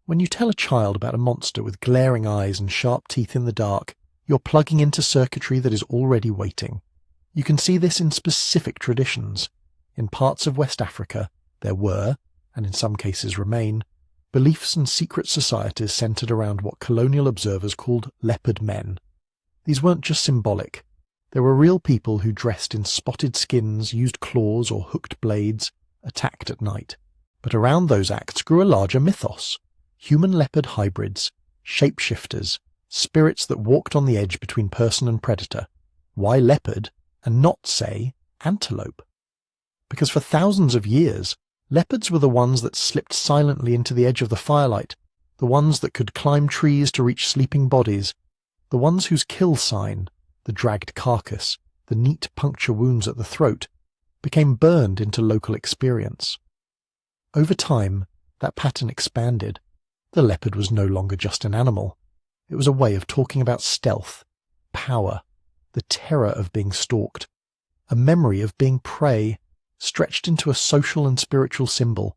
When you tell a child about a monster with glaring eyes and sharp teeth in the dark, you're plugging into circuitry that is already waiting. You can see this in specific traditions. In parts of West Africa, there were, and in some cases remain, beliefs and secret societies centered around what colonial observers called leopard men. These weren't just symbolic. There were real people who dressed in spotted skins, used claws or hooked blades, attacked at night. But around those acts grew a larger mythos. Human-leopard hybrids, shapeshifters, spirits that walked on the edge between person and predator. Why leopard, and not, say, antelope? Because for thousands of years, leopards were the ones that slipped silently into the edge of the firelight, the ones that could climb trees to reach sleeping bodies, the ones whose kill sign, the dragged carcass, the neat puncture wounds at the throat, became burned into local experience. Over time, that pattern expanded. The leopard was no longer just an animal. It was a way of talking about stealth, power, the terror of being stalked, a memory of being prey, stretched into a social and spiritual symbol.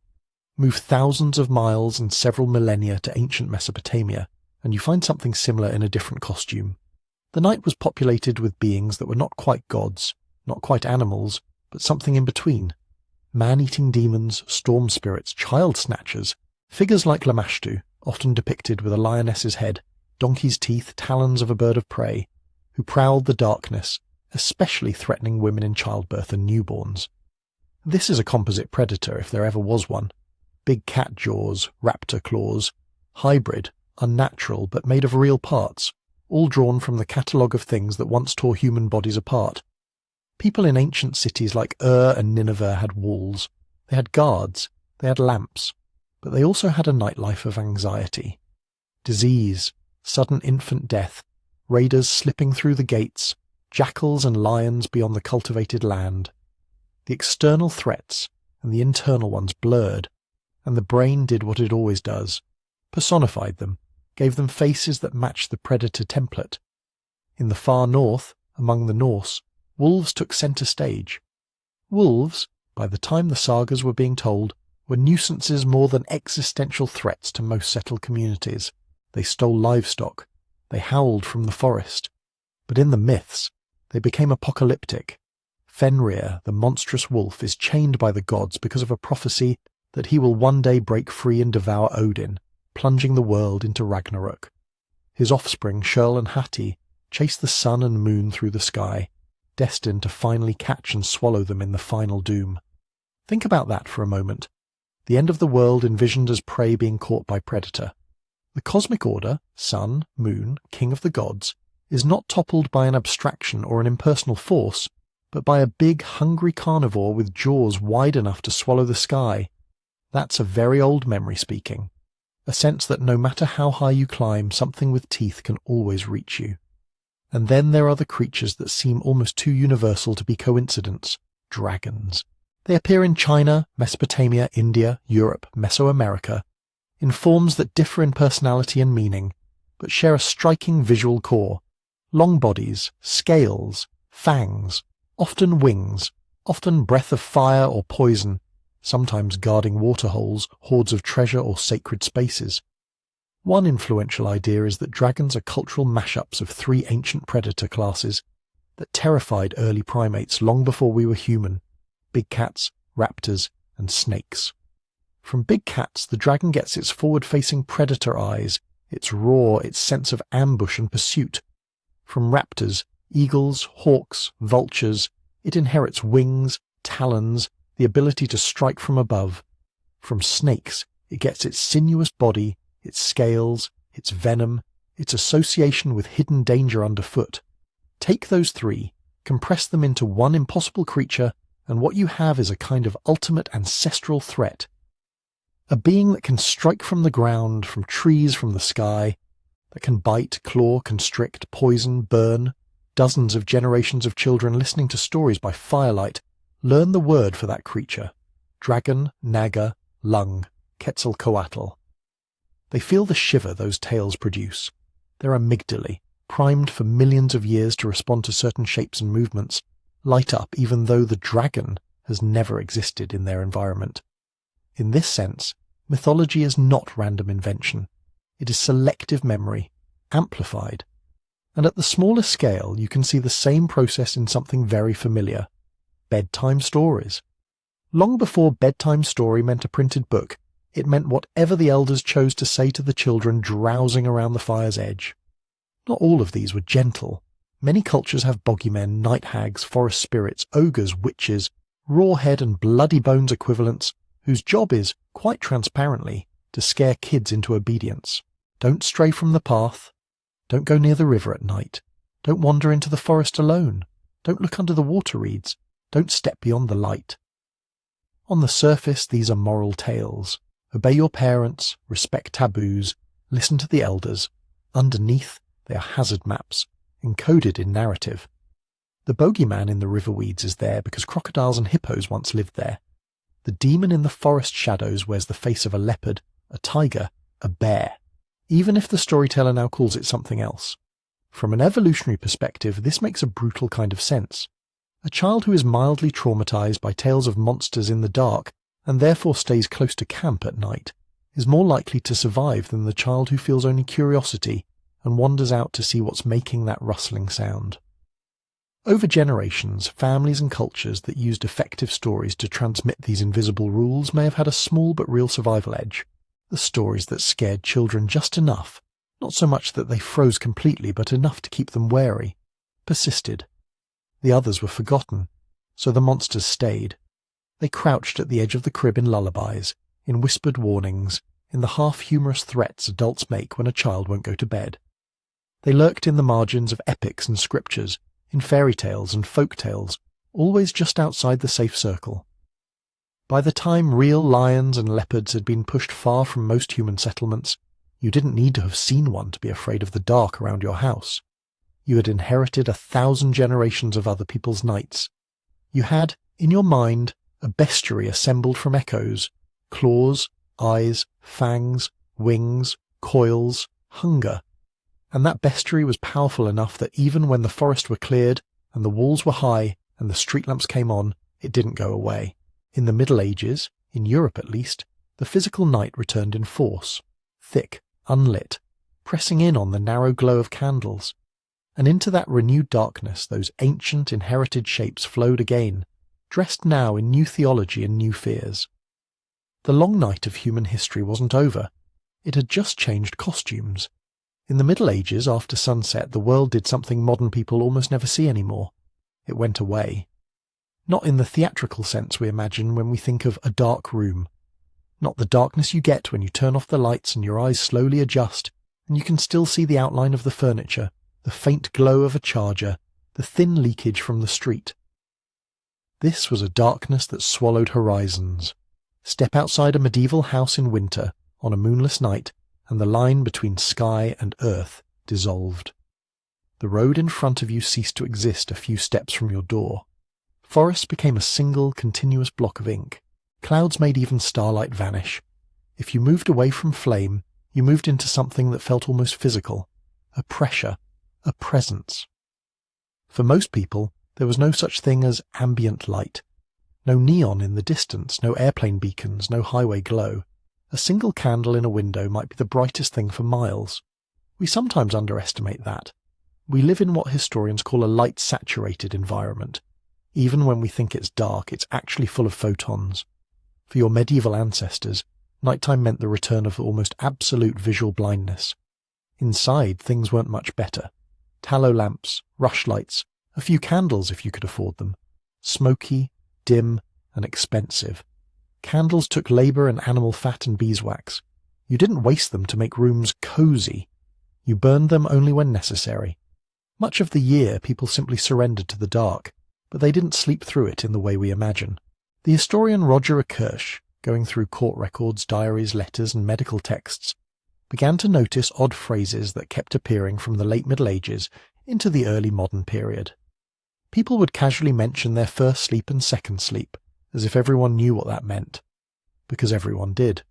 Move thousands of miles and several millennia to ancient Mesopotamia, and you find something similar in a different costume. The night was populated with beings that were not quite gods, not quite animals, but something in between. Man-eating demons, storm spirits, child snatchers, figures like Lamashtu, often depicted with a lioness's head, donkey's teeth, talons of a bird of prey, who prowled the darkness, especially threatening women in childbirth and newborns. This is a composite predator if there ever was one. Big cat jaws, raptor claws, hybrid, unnatural but made of real parts, all drawn from the catalogue of things that once tore human bodies apart. People in ancient cities like and Nineveh had walls. They had guards, they had lamps, but they also had a nightlife of anxiety. Disease, sudden infant death, raiders slipping through the gates, jackals and lions beyond the cultivated land. The external threats and the internal ones blurred, and the brain did what it always does, personified them, gave them faces that matched the predator template. In the far north, among the Norse, wolves took centre stage. Wolves, by the time the sagas were being told, were nuisances more than existential threats to most settled communities. They stole livestock. They howled from the forest. But in the myths, they became apocalyptic. Fenrir, the monstrous wolf, is chained by the gods because of a prophecy that he will one day break free and devour Odin, plunging the world into Ragnarok. His offspring, Shirl and Hati, chase the sun and moon through the sky, destined to finally catch and swallow them in the final doom. Think about that for a moment. The end of the world envisioned as prey being caught by predator. The cosmic order, sun, moon, king of the gods, is not toppled by an abstraction or an impersonal force, but by a big, hungry carnivore with jaws wide enough to swallow the sky. That's a very old memory speaking. A sense that no matter how high you climb, something with teeth can always reach you. And then there are the creatures that seem almost too universal to be coincidence. Dragons. They appear in China, Mesopotamia, India, Europe, Mesoamerica, in forms that differ in personality and meaning, but share a striking visual core. Long bodies, scales, fangs, often wings, often breath of fire or poison, sometimes guarding waterholes, hoards of treasure or sacred spaces. One influential idea is that dragons are cultural mashups of three ancient predator classes that terrified early primates long before we were human: big cats, raptors, and snakes. From big cats, the dragon gets its forward-facing predator eyes, its roar, its sense of ambush and pursuit. From raptors, eagles, hawks, vultures, it inherits wings, talons, the ability to strike from above. From snakes, it gets its sinuous body, its scales, its venom, its association with hidden danger underfoot. Take those three, compress them into one impossible creature, and what you have is a kind of ultimate ancestral threat. A being that can strike from the ground, from trees, from the sky, that can bite, claw, constrict, poison, burn. Dozens of generations of children listening to stories by firelight learn the word for that creature: dragon, naga, lung, Quetzalcoatl. They feel the shiver those tales produce. Their amygdalae, primed for millions of years to respond to certain shapes and movements, light up even though the dragon has never existed in their environment. In this sense, mythology is not random invention. It is selective memory, amplified. And at the smallest scale, you can see the same process in something very familiar: bedtime stories. Long before bedtime story meant a printed book, it meant whatever the elders chose to say to the children drowsing around the fire's edge. Not all of these were gentle. Many cultures have bogeymen, night hags, forest spirits, ogres, witches, rawhead and bloody bones equivalents, whose job is, quite transparently, to scare kids into obedience. Don't stray from the path. Don't go near the river at night. Don't wander into the forest alone. Don't look under the water reeds. Don't step beyond the light. On the surface, these are moral tales. Obey your parents, respect taboos, listen to the elders. Underneath, they are hazard maps, encoded in narrative. The bogeyman in the river weeds is there because crocodiles and hippos once lived there. The demon in the forest shadows wears the face of a leopard, a tiger, a bear, even if the storyteller now calls it something else. From an evolutionary perspective, this makes a brutal kind of sense. A child who is mildly traumatized by tales of monsters in the dark and therefore stays close to camp at night is more likely to survive than the child who feels only curiosity and wanders out to see what's making that rustling sound. Over generations, families and cultures that used effective stories to transmit these invisible rules may have had a small but real survival edge. The stories that scared children just enough, not so much that they froze completely but enough to keep them wary, persisted. The others were forgotten, so the monsters stayed. They crouched at the edge of the crib in lullabies, in whispered warnings, in the half-humorous threats adults make when a child won't go to bed. They lurked in the margins of epics and scriptures, in fairy tales and folk tales, always just outside the safe circle. By the time real lions and leopards had been pushed far from most human settlements, you didn't need to have seen one to be afraid of the dark around your house. You had inherited 1,000 generations of other people's nights. You had, in your mind, a bestiary assembled from echoes, claws, eyes, fangs, wings, coils, hunger. And that bestiary was powerful enough that even when the forest were cleared and the walls were high and the street lamps came on, it didn't go away. In the Middle Ages, in Europe at least, the physical night returned in force, thick, unlit, pressing in on the narrow glow of candles. And into that renewed darkness those ancient inherited shapes flowed again, dressed now in new theology and new fears. The long night of human history wasn't over. It had just changed costumes. In the Middle Ages, after sunset, the world did something modern people almost never see anymore. It went away. Not in the theatrical sense we imagine when we think of a dark room. Not the darkness you get when you turn off the lights and your eyes slowly adjust, and you can still see the outline of the furniture, the faint glow of a charger, the thin leakage from the street. This was a darkness that swallowed horizons. Step outside a medieval house in winter, on a moonless night, and the line between sky and earth dissolved. The road in front of you ceased to exist a few steps from your door. Forests became a single, continuous block of ink. Clouds made even starlight vanish. If you moved away from flame, you moved into something that felt almost physical, a pressure, a presence. For most people, there was no such thing as ambient light. No neon in the distance, no airplane beacons, no highway glow. A single candle in a window might be the brightest thing for miles. We sometimes underestimate that. We live in what historians call a light-saturated environment. Even when we think it's dark, it's actually full of photons. For your medieval ancestors, nighttime meant the return of almost absolute visual blindness. Inside, things weren't much better. Tallow lamps, rushlights, a few candles if you could afford them. Smoky, dim, and expensive. Candles took labour and animal fat and beeswax. You didn't waste them to make rooms cosy. You burned them only when necessary. Much of the year people simply surrendered to the dark, but they didn't sleep through it in the way we imagine. The historian Roger Kirsch, going through court records, diaries, letters, and medical texts, began to notice odd phrases that kept appearing from the late Middle Ages into the early modern period. People would casually mention their first sleep and second sleep, as if everyone knew what that meant, because everyone did.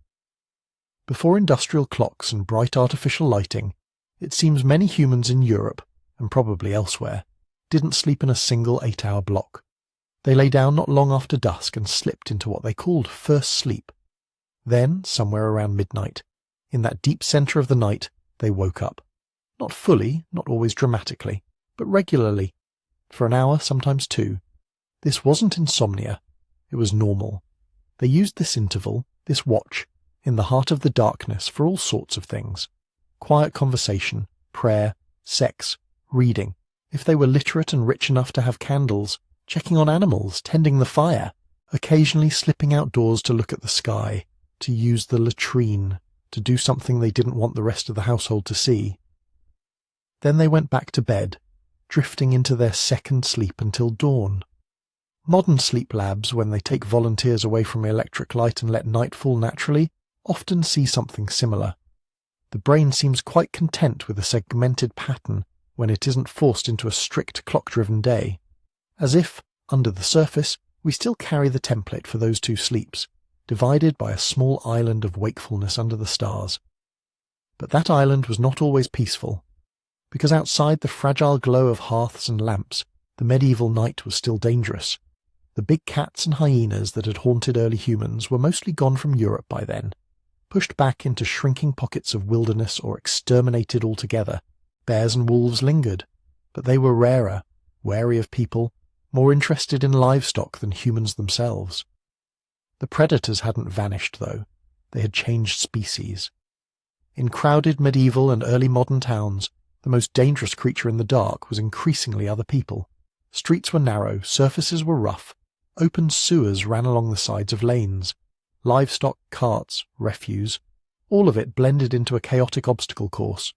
Before industrial clocks and bright artificial lighting, it seems many humans in Europe, and probably elsewhere, didn't sleep in a single 8-hour block. They lay down not long after dusk and slipped into what they called first sleep. Then, somewhere around midnight, in that deep centre of the night, they woke up. Not fully, not always dramatically, but regularly. For an hour, sometimes 2. This wasn't insomnia. It was normal. They used this interval, this watch, in the heart of the darkness for all sorts of things. Quiet conversation, prayer, sex, reading. If they were literate and rich enough to have candles, checking on animals, tending the fire, occasionally slipping outdoors to look at the sky, to use the latrine, to do something they didn't want the rest of the household to see. Then they went back to bed, drifting into their second sleep until dawn. Modern sleep labs, when they take volunteers away from electric light and let night fall naturally, often see something similar. The brain seems quite content with a segmented pattern when it isn't forced into a strict clock-driven day, as if, under the surface, we still carry the template for those 2 sleeps, divided by a small island of wakefulness under the stars. But that island was not always peaceful, because outside the fragile glow of hearths and lamps, the medieval night was still dangerous. The big cats and hyenas that had haunted early humans were mostly gone from Europe by then, pushed back into shrinking pockets of wilderness or exterminated altogether. Bears and wolves lingered, but they were rarer, wary of people, more interested in livestock than humans themselves. The predators hadn't vanished, though. They had changed species. In crowded medieval and early modern towns, the most dangerous creature in the dark was increasingly other people, Streets were narrow, surfaces were rough, open sewers ran along the sides of lanes. Livestock, carts, refuse, all of it blended into a chaotic obstacle course.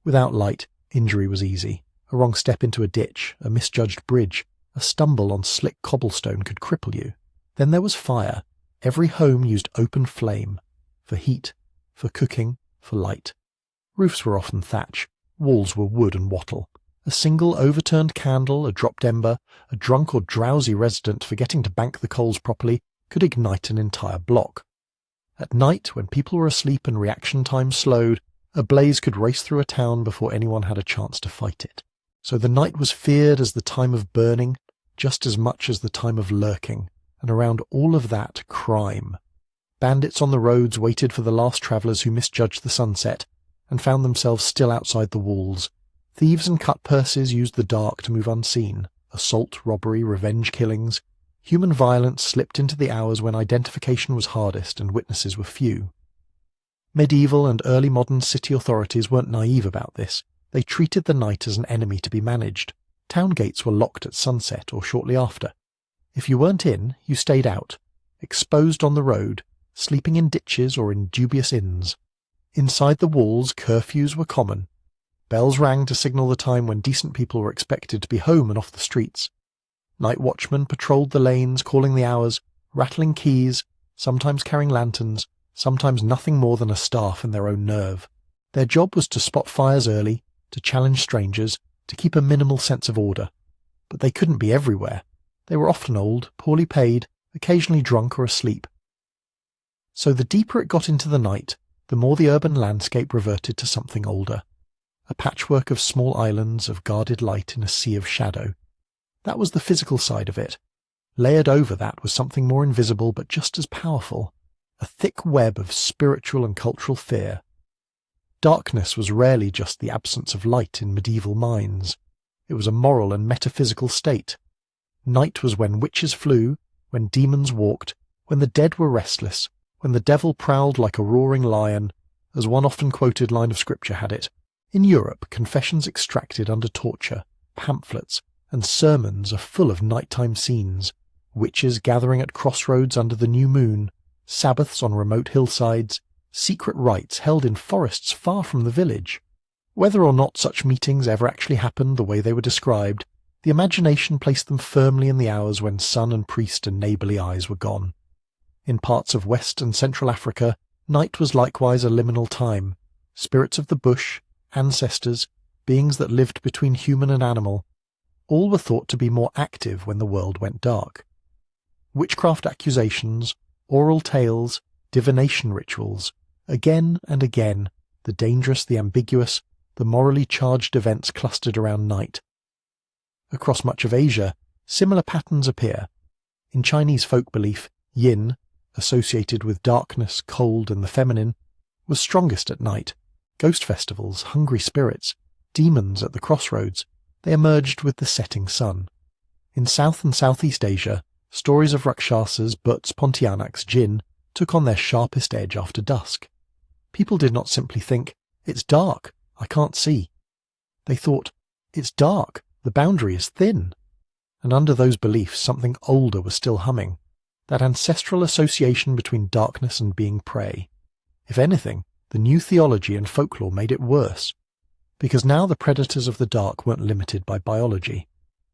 Without light, injury was easy. A wrong step into a ditch, a misjudged bridge, a stumble on slick cobblestone could cripple you. Then there was fire. Every home used open flame, for heat, for cooking, for light. Roofs were often thatch, walls were wood and wattle. A single overturned candle, a dropped ember, a drunk or drowsy resident forgetting to bank the coals properly could ignite an entire block. At night, when people were asleep and reaction time slowed, a blaze could race through a town before anyone had a chance to fight it. So the night was feared as the time of burning, just as much as the time of lurking, and around all of that, crime. Bandits on the roads waited for the last travellers who misjudged the sunset, and found themselves still outside the walls. Thieves and cut-purses used the dark to move unseen. Assault, robbery, revenge killings. Human violence slipped into the hours when identification was hardest and witnesses were few. Medieval and early modern city authorities weren't naive about this. They treated the night as an enemy to be managed. Town gates were locked at sunset or shortly after. If you weren't in, you stayed out, exposed on the road, sleeping in ditches or in dubious inns. Inside the walls, curfews were common. Bells rang to signal the time when decent people were expected to be home and off the streets. Night watchmen patrolled the lanes, calling the hours, rattling keys, sometimes carrying lanterns, sometimes nothing more than a staff and their own nerve. Their job was to spot fires early, to challenge strangers, to keep a minimal sense of order. But they couldn't be everywhere. They were often old, poorly paid, occasionally drunk or asleep. So the deeper it got into the night, the more the urban landscape reverted to something older. A patchwork of small islands of guarded light in a sea of shadow. That was the physical side of it. Layered over that was something more invisible but just as powerful. A thick web of spiritual and cultural fear. Darkness was rarely just the absence of light in medieval minds. It was a moral and metaphysical state. Night was when witches flew, when demons walked, when the dead were restless, when the devil prowled like a roaring lion, as one often quoted line of scripture had it. In Europe, confessions extracted under torture, pamphlets, and sermons are full of nighttime scenes, witches gathering at crossroads under the new moon, Sabbaths on remote hillsides, secret rites held in forests far from the village. Whether or not such meetings ever actually happened the way they were described, the imagination placed them firmly in the hours when sun and priest and neighbourly eyes were gone. In parts of West and Central Africa, night was likewise a liminal time. Spirits of the bush, ancestors, beings that lived between human and animal, all were thought to be more active when the world went dark. Witchcraft accusations, oral tales, divination rituals, again and again, the dangerous, the ambiguous, the morally charged events clustered around night. Across much of Asia, similar patterns appear. In Chinese folk belief, yin, associated with darkness, cold, and the feminine, was strongest at night. Ghost festivals, hungry spirits, demons at the crossroads, they emerged with the setting sun. In South and Southeast Asia, stories of Rakshasas, Butts, Pontianaks, Jinn took on their sharpest edge after dusk. People did not simply think, "It's dark, I can't see." They thought, "It's dark, the boundary is thin." And under those beliefs something older was still humming, that ancestral association between darkness and being prey. If anything, the new theology and folklore made it worse, because now the predators of the dark weren't limited by biology.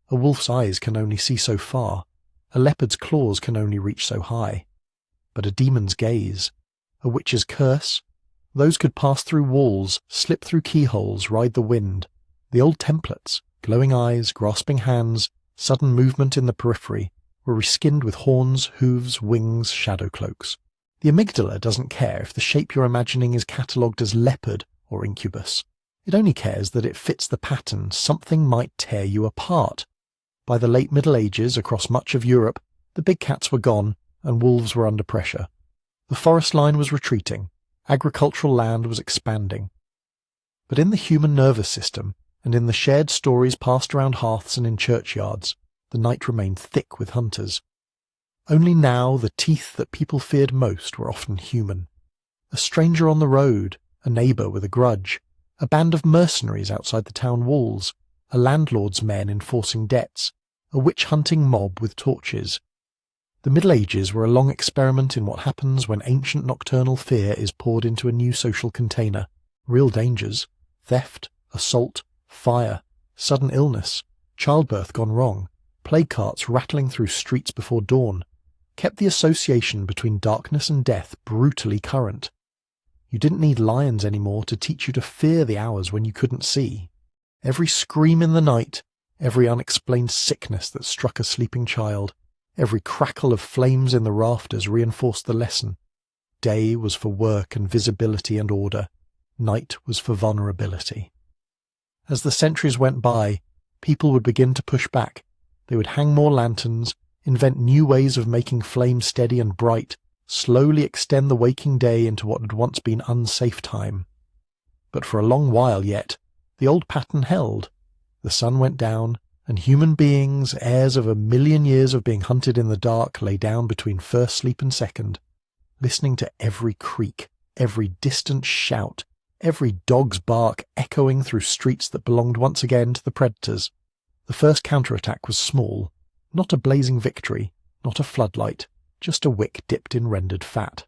A wolf's eyes can only see so far, a leopard's claws can only reach so high. But a demon's gaze, a witch's curse, those could pass through walls, slip through keyholes, ride the wind. The old templates, glowing eyes, grasping hands, sudden movement in the periphery, were reskinned with horns, hooves, wings, shadow cloaks. The amygdala doesn't care if the shape you're imagining is catalogued as leopard or incubus. It only cares that it fits the pattern. Something might tear you apart. By the late Middle Ages, across much of Europe, the big cats were gone and wolves were under pressure. The forest line was retreating. Agricultural land was expanding. But in the human nervous system, and in the shared stories passed around hearths and in churchyards, the night remained thick with hunters. Only now the teeth that people feared most were often human. A stranger on the road, a neighbour with a grudge, a band of mercenaries outside the town walls, a landlord's men enforcing debts, a witch-hunting mob with torches. The Middle Ages were a long experiment in what happens when ancient nocturnal fear is poured into a new social container. Real dangers, theft, assault, fire, sudden illness, childbirth gone wrong, plague carts rattling through streets before dawn, kept the association between darkness and death brutally current. You didn't need lions anymore to teach you to fear the hours when you couldn't see. Every scream in the night, every unexplained sickness that struck a sleeping child, every crackle of flames in the rafters reinforced the lesson. Day was for work and visibility and order. Night was for vulnerability. As the centuries went by, people would begin to push back. They would hang more lanterns, invent new ways of making flame steady and bright, slowly extend the waking day into what had once been unsafe time. But for a long while yet, the old pattern held. The sun went down, and human beings, heirs of 1,000,000 years of being hunted in the dark, lay down between first sleep and second, listening to every creak, every distant shout, every dog's bark echoing through streets that belonged once again to the predators. The first counterattack was small, not a blazing victory, not a floodlight, just a wick dipped in rendered fat.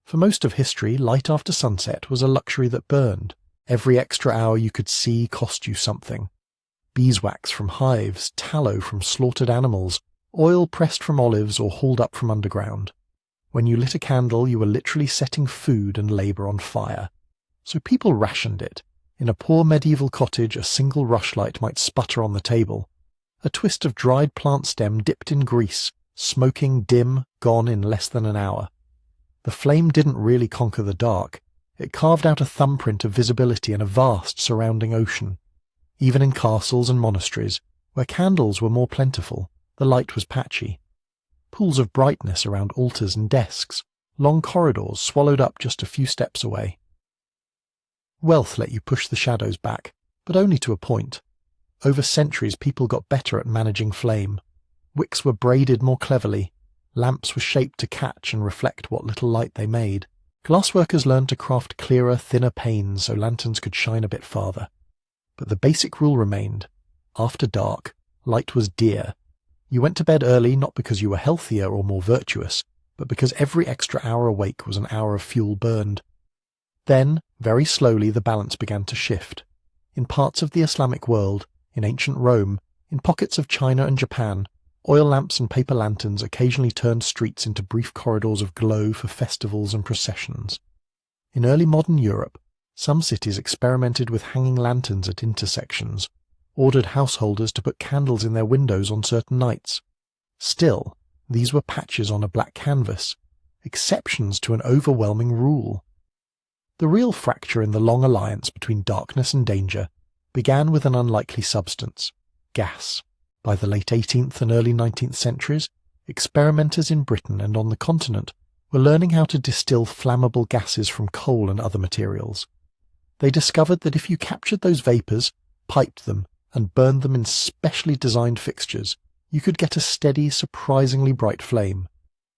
For most of history, light after sunset was a luxury that burned. Every extra hour you could see cost you something. Beeswax from hives, tallow from slaughtered animals, oil pressed from olives or hauled up from underground. When you lit a candle, you were literally setting food and labour on fire. So people rationed it. In a poor medieval cottage, a single rushlight might sputter on the table. A twist of dried plant stem dipped in grease, smoking, dim, gone in less than an hour. The flame didn't really conquer the dark. It carved out a thumbprint of visibility in a vast surrounding ocean. Even in castles and monasteries, where candles were more plentiful, the light was patchy. Pools of brightness around altars and desks, long corridors swallowed up just a few steps away. Wealth let you push the shadows back, but only to a point. Over centuries people got better at managing flame. Wicks were braided more cleverly. Lamps were shaped to catch and reflect what little light they made. Glassworkers learned to craft clearer, thinner panes so lanterns could shine a bit farther. But the basic rule remained. After dark, light was dear. You went to bed early not because you were healthier or more virtuous, but because every extra hour awake was an hour of fuel burned. Then, very slowly, the balance began to shift. In parts of the Islamic world, in ancient Rome, in pockets of China and Japan, oil lamps and paper lanterns occasionally turned streets into brief corridors of glow for festivals and processions. In early modern Europe, some cities experimented with hanging lanterns at intersections, ordered householders to put candles in their windows on certain nights. Still, these were patches on a black canvas, exceptions to an overwhelming rule. The real fracture in the long alliance between darkness and danger began with an unlikely substance, gas. By the late 18th and early 19th centuries, experimenters in Britain and on the continent were learning how to distill flammable gases from coal and other materials. They discovered that if you captured those vapours, piped them, and burned them in specially designed fixtures, you could get a steady, surprisingly bright flame.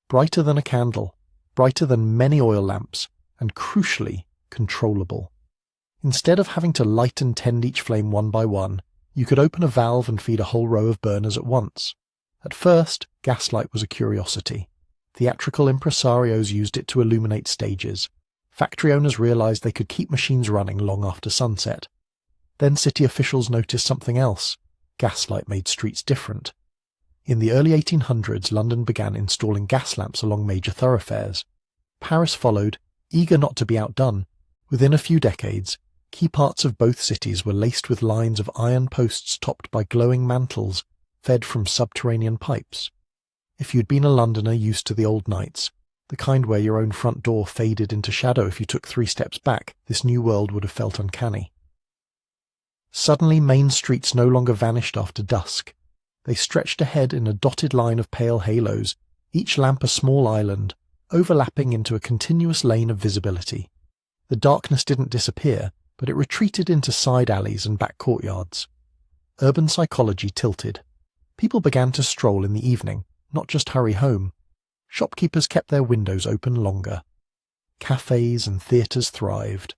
Brighter than a candle, brighter than many oil lamps, and crucially, controllable. Instead of having to light and tend each flame one by one, you could open a valve and feed a whole row of burners at once. At first, gaslight was a curiosity. Theatrical impresarios used it to illuminate stages. Factory owners realized they could keep machines running long after sunset. Then city officials noticed something else. Gaslight made streets different. In the early 1800s, London began installing gas lamps along major thoroughfares. Paris followed, eager not to be outdone. Within a few decades, key parts of both cities were laced with lines of iron posts topped by glowing mantles, fed from subterranean pipes. If you'd been a Londoner used to the old nights, the kind where your own front door faded into shadow if you took 3 steps back, this new world would have felt uncanny. Suddenly, main streets no longer vanished after dusk. They stretched ahead in a dotted line of pale halos, each lamp a small island, overlapping into a continuous lane of visibility. The darkness didn't disappear, but it retreated into side alleys and back courtyards. Urban psychology tilted. People began to stroll in the evening, not just hurry home. Shopkeepers kept their windows open longer. Cafes and theatres thrived.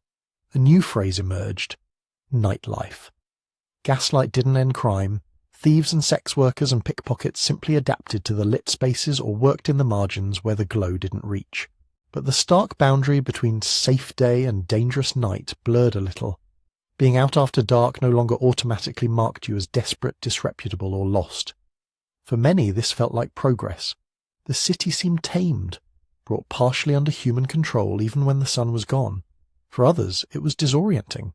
A new phrase emerged: nightlife. Gaslight didn't end crime, Thieves and sex workers and pickpockets simply adapted to the lit spaces or worked in the margins where the glow didn't reach. But the stark boundary between safe day and dangerous night blurred a little. Being out after dark no longer automatically marked you as desperate, disreputable, or lost. For many, this felt like progress. The city seemed tamed, brought partially under human control even when the sun was gone. For others, it was disorienting.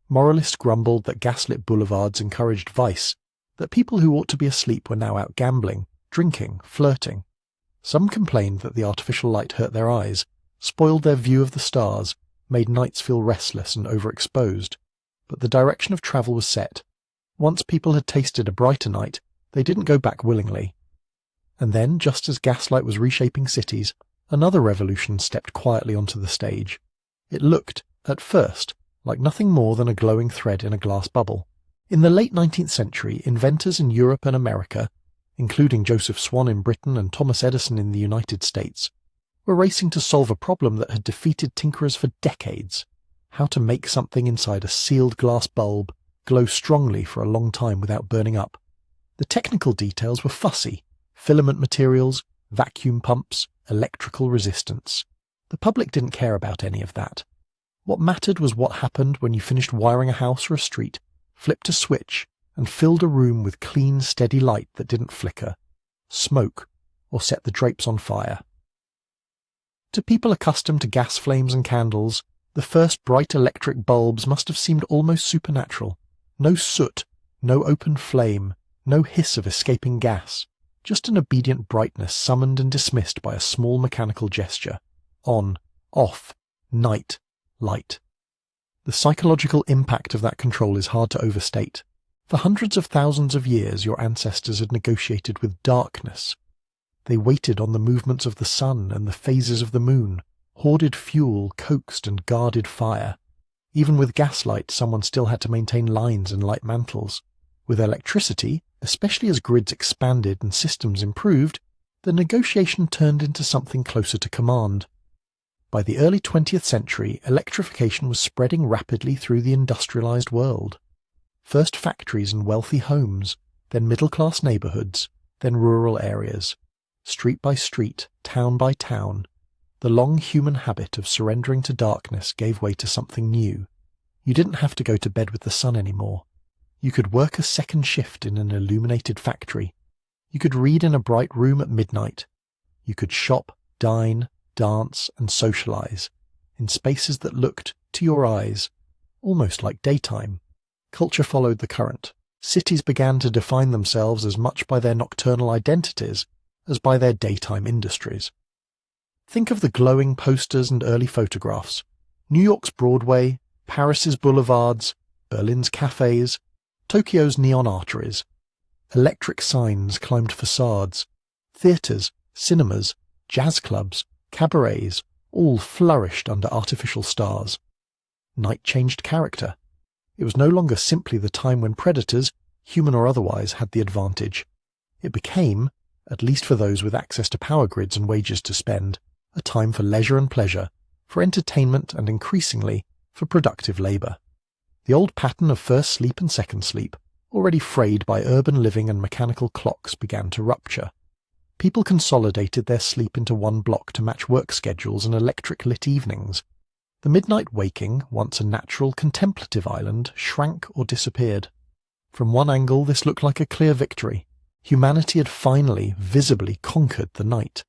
Moralists grumbled that gaslit boulevards encouraged vice, that people who ought to be asleep were now out gambling, drinking, flirting. Some complained that the artificial light hurt their eyes, spoiled their view of the stars, made nights feel restless and overexposed. But the direction of travel was set. Once people had tasted a brighter night, they didn't go back willingly. And then, just as gaslight was reshaping cities, another revolution stepped quietly onto the stage. It looked, at first, like nothing more than a glowing thread in a glass bubble. In the late 19th century, inventors in Europe and America, including Joseph Swan in Britain and Thomas Edison in the United States, were racing to solve a problem that had defeated tinkerers for decades: how to make something inside a sealed glass bulb glow strongly for a long time without burning up. The technical details were fussy: filament materials, vacuum pumps, electrical resistance. The public didn't care about any of that. What mattered was what happened when you finished wiring a house or a street, flipped a switch, and filled a room with clean, steady light that didn't flicker, smoke, or set the drapes on fire. To people accustomed to gas flames and candles, the first bright electric bulbs must have seemed almost supernatural. No soot, no open flame, no hiss of escaping gas, just an obedient brightness summoned and dismissed by a small mechanical gesture. On, off, night, light. The psychological impact of that control is hard to overstate. For hundreds of thousands of years, your ancestors had negotiated with darkness. They waited on the movements of the sun and the phases of the moon, hoarded fuel, coaxed and guarded fire. Even with gaslight, someone still had to maintain lines and light mantles. With electricity, especially as grids expanded and systems improved, the negotiation turned into something closer to command. By the early 20th century, electrification was spreading rapidly through the industrialized world. First factories and wealthy homes, then middle-class neighborhoods, then rural areas. Street by street, town by town, the long human habit of surrendering to darkness gave way to something new. You didn't have to go to bed with the sun anymore. You could work a second shift in an illuminated factory. You could read in a bright room at midnight. You could shop, dine, dance, and socialize in spaces that looked, to your eyes, almost like daytime. Culture followed the current. Cities began to define themselves as much by their nocturnal identities as by their daytime industries. Think of the glowing posters and early photographs. New York's Broadway, Paris's boulevards, Berlin's cafes, Tokyo's neon arteries. Electric signs climbed facades. Theatres, cinemas, jazz clubs, cabarets, all flourished under artificial stars. Night changed character. It was no longer simply the time when predators, human or otherwise, had the advantage. It became, at least for those with access to power grids and wages to spend, a time for leisure and pleasure, for entertainment and increasingly for productive labour. The old pattern of first sleep and second sleep, already frayed by urban living and mechanical clocks, began to rupture. People consolidated their sleep into one block to match work schedules and electric-lit evenings. The midnight waking, once a natural contemplative island, shrank or disappeared. From one angle this looked like a clear victory. Humanity had finally, visibly conquered the night.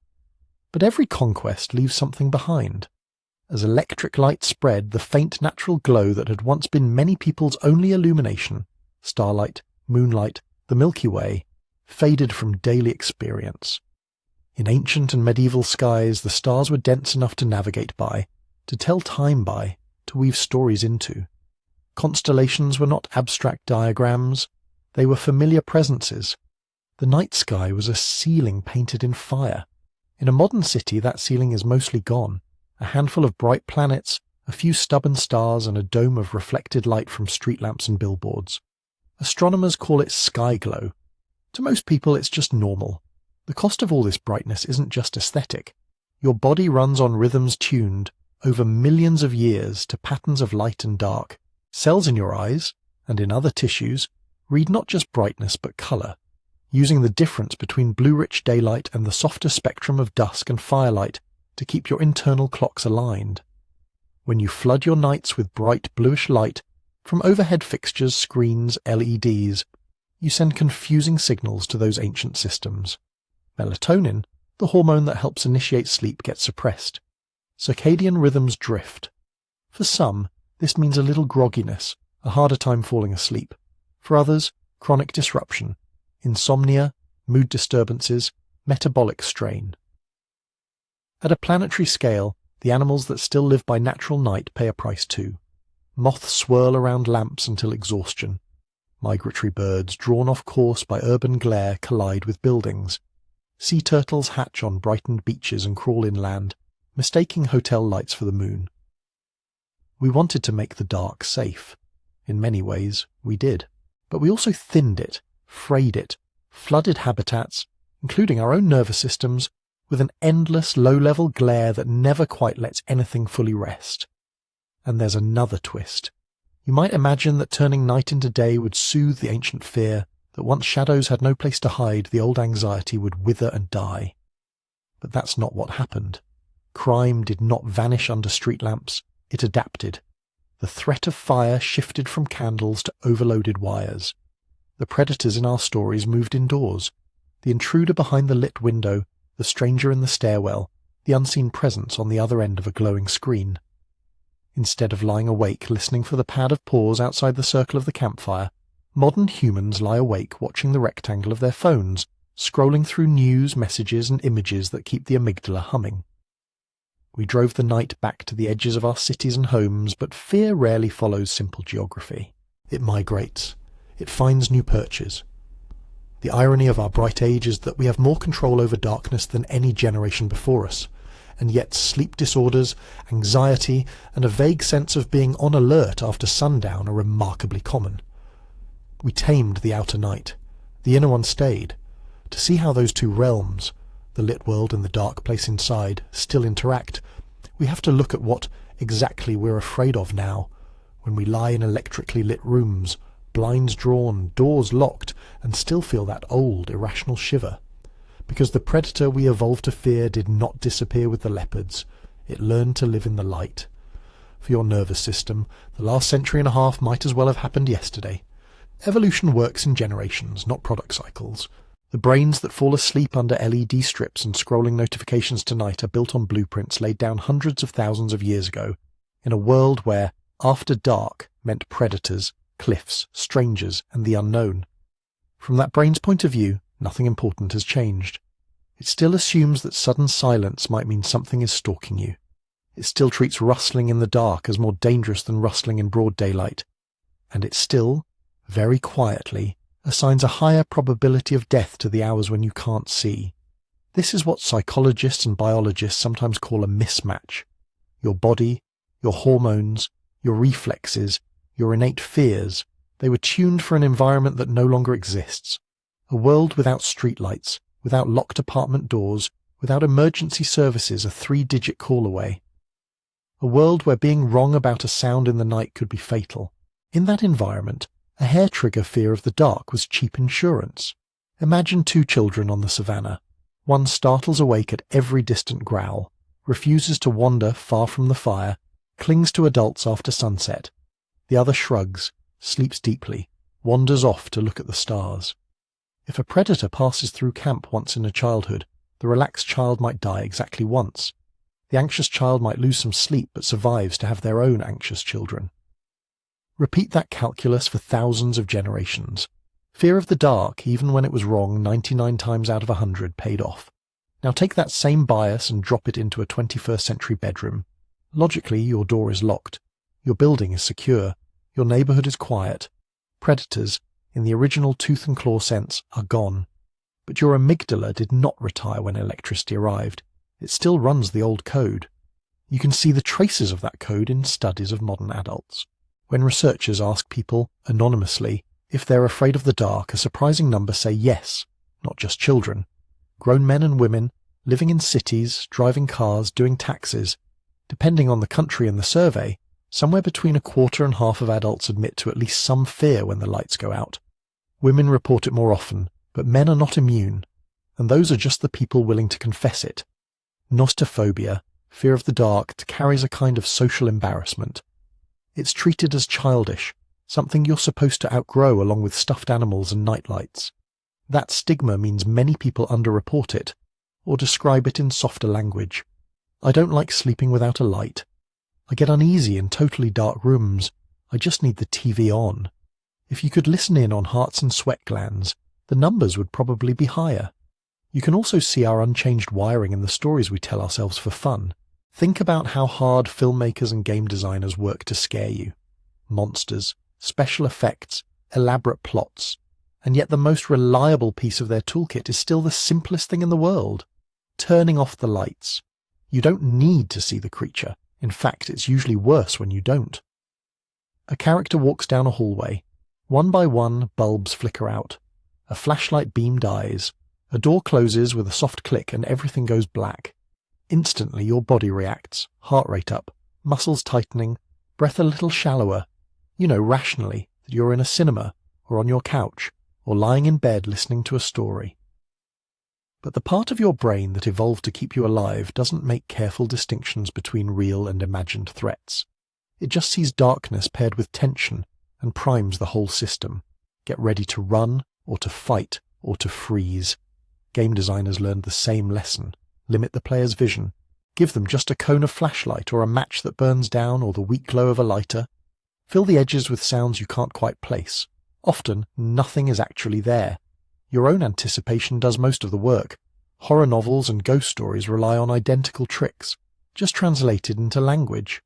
But every conquest leaves something behind. As electric light spread, the faint natural glow that had once been many people's only illumination, starlight, moonlight, the Milky Way, faded from daily experience. In ancient and medieval skies, the stars were dense enough to navigate by, to tell time by, to weave stories into. Constellations were not abstract diagrams, they were familiar presences. The night sky was a ceiling painted in fire. In a modern city, that ceiling is mostly gone. A handful of bright planets, a few stubborn stars, and a dome of reflected light from street lamps and billboards. Astronomers call it sky glow. To most people, it's just normal. The cost of all this brightness isn't just aesthetic. Your body runs on rhythms tuned, over millions of years, to patterns of light and dark. Cells in your eyes, and in other tissues, Read not just brightness but colour, using the difference between blue-rich daylight and the softer spectrum of dusk and firelight to keep your internal clocks aligned. When you flood your nights with bright bluish light from overhead fixtures, screens, LEDs, you send confusing signals to those ancient systems. Melatonin, the hormone that helps initiate sleep, gets suppressed. Circadian rhythms drift. For some, this means a little grogginess, a harder time falling asleep. For others, chronic disruption, insomnia, mood disturbances, metabolic strain. At a planetary scale, the animals that still live by natural night pay a price too. Moths swirl around lamps until exhaustion. Migratory birds, drawn off course by urban glare, collide with buildings. Sea turtles hatch on brightened beaches and crawl inland, mistaking hotel lights for the moon. We wanted to make the dark safe. In many ways, we did. But we also thinned it, frayed it, flooded habitats, including our own nervous systems, with an endless low-level glare that never quite lets anything fully rest. And there's another twist. You might imagine that turning night into day would soothe the ancient fear that once shadows had no place to hide, the old anxiety would wither and die. But that's not what happened. Crime did not vanish under street lamps, it adapted. The threat of fire shifted from candles to overloaded wires. The predators in our stories moved indoors. The intruder behind the lit window, the stranger in the stairwell, the unseen presence on the other end of a glowing screen. Instead of lying awake listening for the pad of paws outside the circle of the campfire, modern humans lie awake watching the rectangle of their phones, scrolling through news, messages and images that keep the amygdala humming. We drove the night back to the edges of our cities and homes, but fear rarely follows simple geography. It migrates. It finds new perches. The irony of our bright age is that we have more control over darkness than any generation before us, and yet sleep disorders, anxiety, and a vague sense of being on alert after sundown are remarkably common. We tamed the outer night. The inner one stayed. To see how those two realms, the lit world and the dark place inside, still interact, we have to look at what exactly we're afraid of now, when we lie in electrically lit rooms, blinds drawn, doors locked, and still feel that old, irrational shiver. Because the predator we evolved to fear did not disappear with the leopards. It learned to live in the light. For your nervous system, the last century and a half might as well have happened yesterday. Evolution works in generations, not product cycles. The brains that fall asleep under LED strips and scrolling notifications tonight are built on blueprints laid down hundreds of thousands of years ago, in a world where after dark meant predators, cliffs, strangers, and the unknown. From that brain's point of view, nothing important has changed. It still assumes that sudden silence might mean something is stalking you. It still treats rustling in the dark as more dangerous than rustling in broad daylight. And it still, very quietly, assigns a higher probability of death to the hours when you can't see. This is what psychologists and biologists sometimes call a mismatch. Your body, your hormones, your reflexes, your innate fears, they were tuned for an environment that no longer exists. A world without streetlights, without locked apartment doors, without emergency services a 3-digit call away. A world where being wrong about a sound in the night could be fatal. In that environment, a hair-trigger fear of the dark was cheap insurance. Imagine 2 children on the Savanna. One startles awake at every distant growl, refuses to wander far from the fire, clings to adults after sunset. The other shrugs, sleeps deeply, wanders off to look at the stars. If a predator passes through camp once in a childhood, the relaxed child might die exactly once. The anxious child might lose some sleep but survives to have their own anxious children. Repeat that calculus for thousands of generations. Fear of the dark, even when it was wrong 99 times out of 100, paid off. Now take that same bias and drop it into a 21st century bedroom. Logically, your door is locked. Your building is secure. Your neighborhood is quiet. Predators, in the original tooth and claw sense, are gone. But your amygdala did not retire when electricity arrived. It still runs the old code. You can see the traces of that code in studies of modern adults. When researchers ask people, anonymously, if they're afraid of the dark, a surprising number say yes, not just children. Grown men and women, living in cities, driving cars, doing taxis. Depending on the country and the survey, somewhere between 25% and half of adults admit to at least some fear when the lights go out. Women report it more often, but men are not immune, and those are just the people willing to confess it. Nyctophobia, fear of the dark, carries a kind of social embarrassment. It's treated as childish, something you're supposed to outgrow along with stuffed animals and nightlights. That stigma means many people underreport it, or describe it in softer language. I don't like sleeping without a light. I get uneasy in totally dark rooms. I just need the TV on. If you could listen in on hearts and sweat glands, the numbers would probably be higher. You can also see our unchanged wiring in the stories we tell ourselves for fun. Think about how hard filmmakers and game designers work to scare you. Monsters, special effects, elaborate plots. And yet the most reliable piece of their toolkit is still the simplest thing in the world. Turning off the lights. You don't need to see the creature. In fact, it's usually worse when you don't. A character walks down a hallway. One by one, bulbs flicker out. A flashlight beam dies. A door closes with a soft click and everything goes black. Instantly your body reacts, heart rate up, muscles tightening, breath a little shallower. You know rationally that you're in a cinema, or on your couch, or lying in bed listening to a story. But the part of your brain that evolved to keep you alive doesn't make careful distinctions between real and imagined threats. It just sees darkness paired with tension and primes the whole system. Get ready to run, or to fight, or to freeze. Game designers learned the same lesson. Limit the player's vision. Give them just a cone of flashlight or a match that burns down or the weak glow of a lighter. Fill the edges with sounds you can't quite place. Often, nothing is actually there. Your own anticipation does most of the work. Horror novels and ghost stories rely on identical tricks, just translated into language.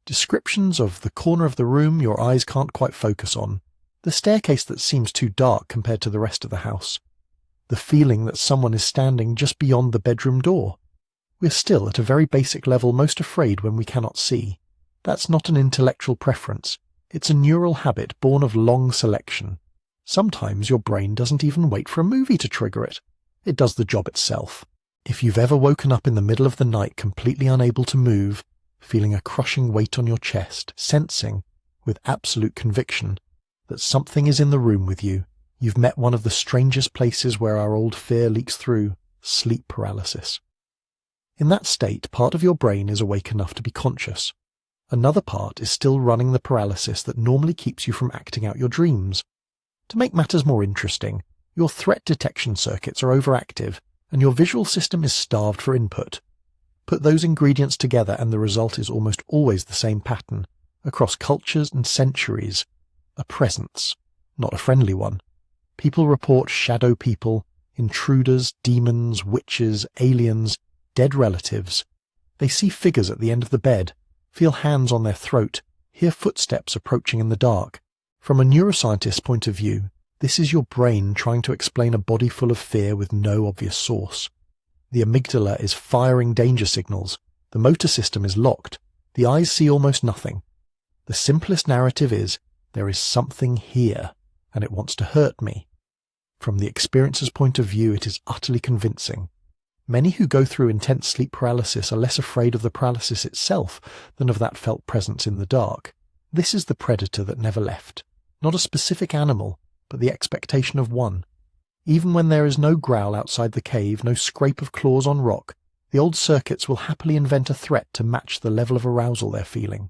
Descriptions of the corner of the room your eyes can't quite focus on. The staircase that seems too dark compared to the rest of the house. The feeling that someone is standing just beyond the bedroom door. We're still, at a very basic level, most afraid when we cannot see. That's not an intellectual preference. It's a neural habit born of long selection. Sometimes your brain doesn't even wait for a movie to trigger it. It does the job itself. If you've ever woken up in the middle of the night completely unable to move, feeling a crushing weight on your chest, sensing, with absolute conviction, that something is in the room with you, you've met one of the strangest places where our old fear leaks through, sleep paralysis. In that state, part of your brain is awake enough to be conscious. Another part is still running the paralysis that normally keeps you from acting out your dreams. To make matters more interesting, your threat detection circuits are overactive and your visual system is starved for input. Put those ingredients together and the result is almost always the same pattern, across cultures and centuries. A presence, not a friendly one. People report shadow people, intruders, demons, witches, aliens, dead relatives. They see figures at the end of the bed, feel hands on their throat, hear footsteps approaching in the dark. From a neuroscientist's point of view, this is your brain trying to explain a body full of fear with no obvious source. The amygdala is firing danger signals, the motor system is locked, the eyes see almost nothing. The simplest narrative is, there is something here, and it wants to hurt me. From the experiencer's point of view, it is utterly convincing. Many who go through intense sleep paralysis are less afraid of the paralysis itself than of that felt presence in the dark. This is the predator that never left. Not a specific animal, but the expectation of one. Even when there is no growl outside the cave, no scrape of claws on rock, the old circuits will happily invent a threat to match the level of arousal they're feeling.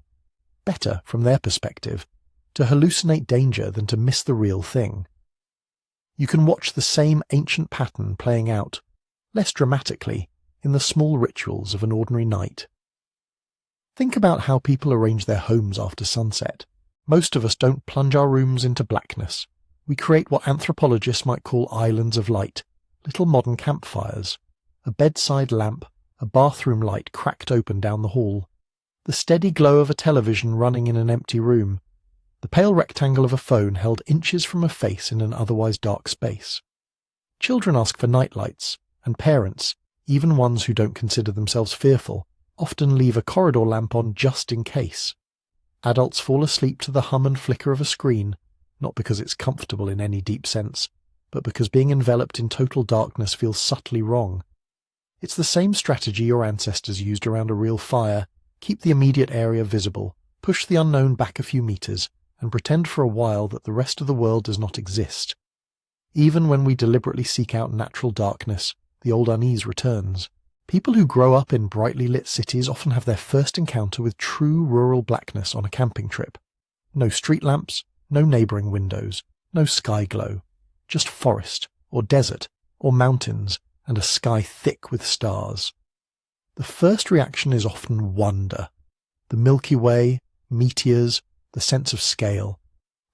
Better, from their perspective, to hallucinate danger than to miss the real thing. You can watch the same ancient pattern playing out, less dramatically, in the small rituals of an ordinary night. Think about how people arrange their homes after sunset. Most of us don't plunge our rooms into blackness. We create what anthropologists might call islands of light, little modern campfires. A bedside lamp, a bathroom light cracked open down the hall. The steady glow of a television running in an empty room. The pale rectangle of a phone held inches from a face in an otherwise dark space. Children ask for nightlights, and parents, even ones who don't consider themselves fearful, often leave a corridor lamp on just in case. Adults fall asleep to the hum and flicker of a screen, not because it's comfortable in any deep sense, but because being enveloped in total darkness feels subtly wrong. It's the same strategy your ancestors used around a real fire: keep the immediate area visible, push the unknown back a few meters, and pretend for a while that the rest of the world does not exist. Even when we deliberately seek out natural darkness, the old unease returns. People who grow up in brightly lit cities often have their first encounter with true rural blackness on a camping trip. No street lamps, no neighbouring windows, no sky glow, just forest, or desert, or mountains, and a sky thick with stars. The first reaction is often wonder. The Milky Way, meteors, the sense of scale.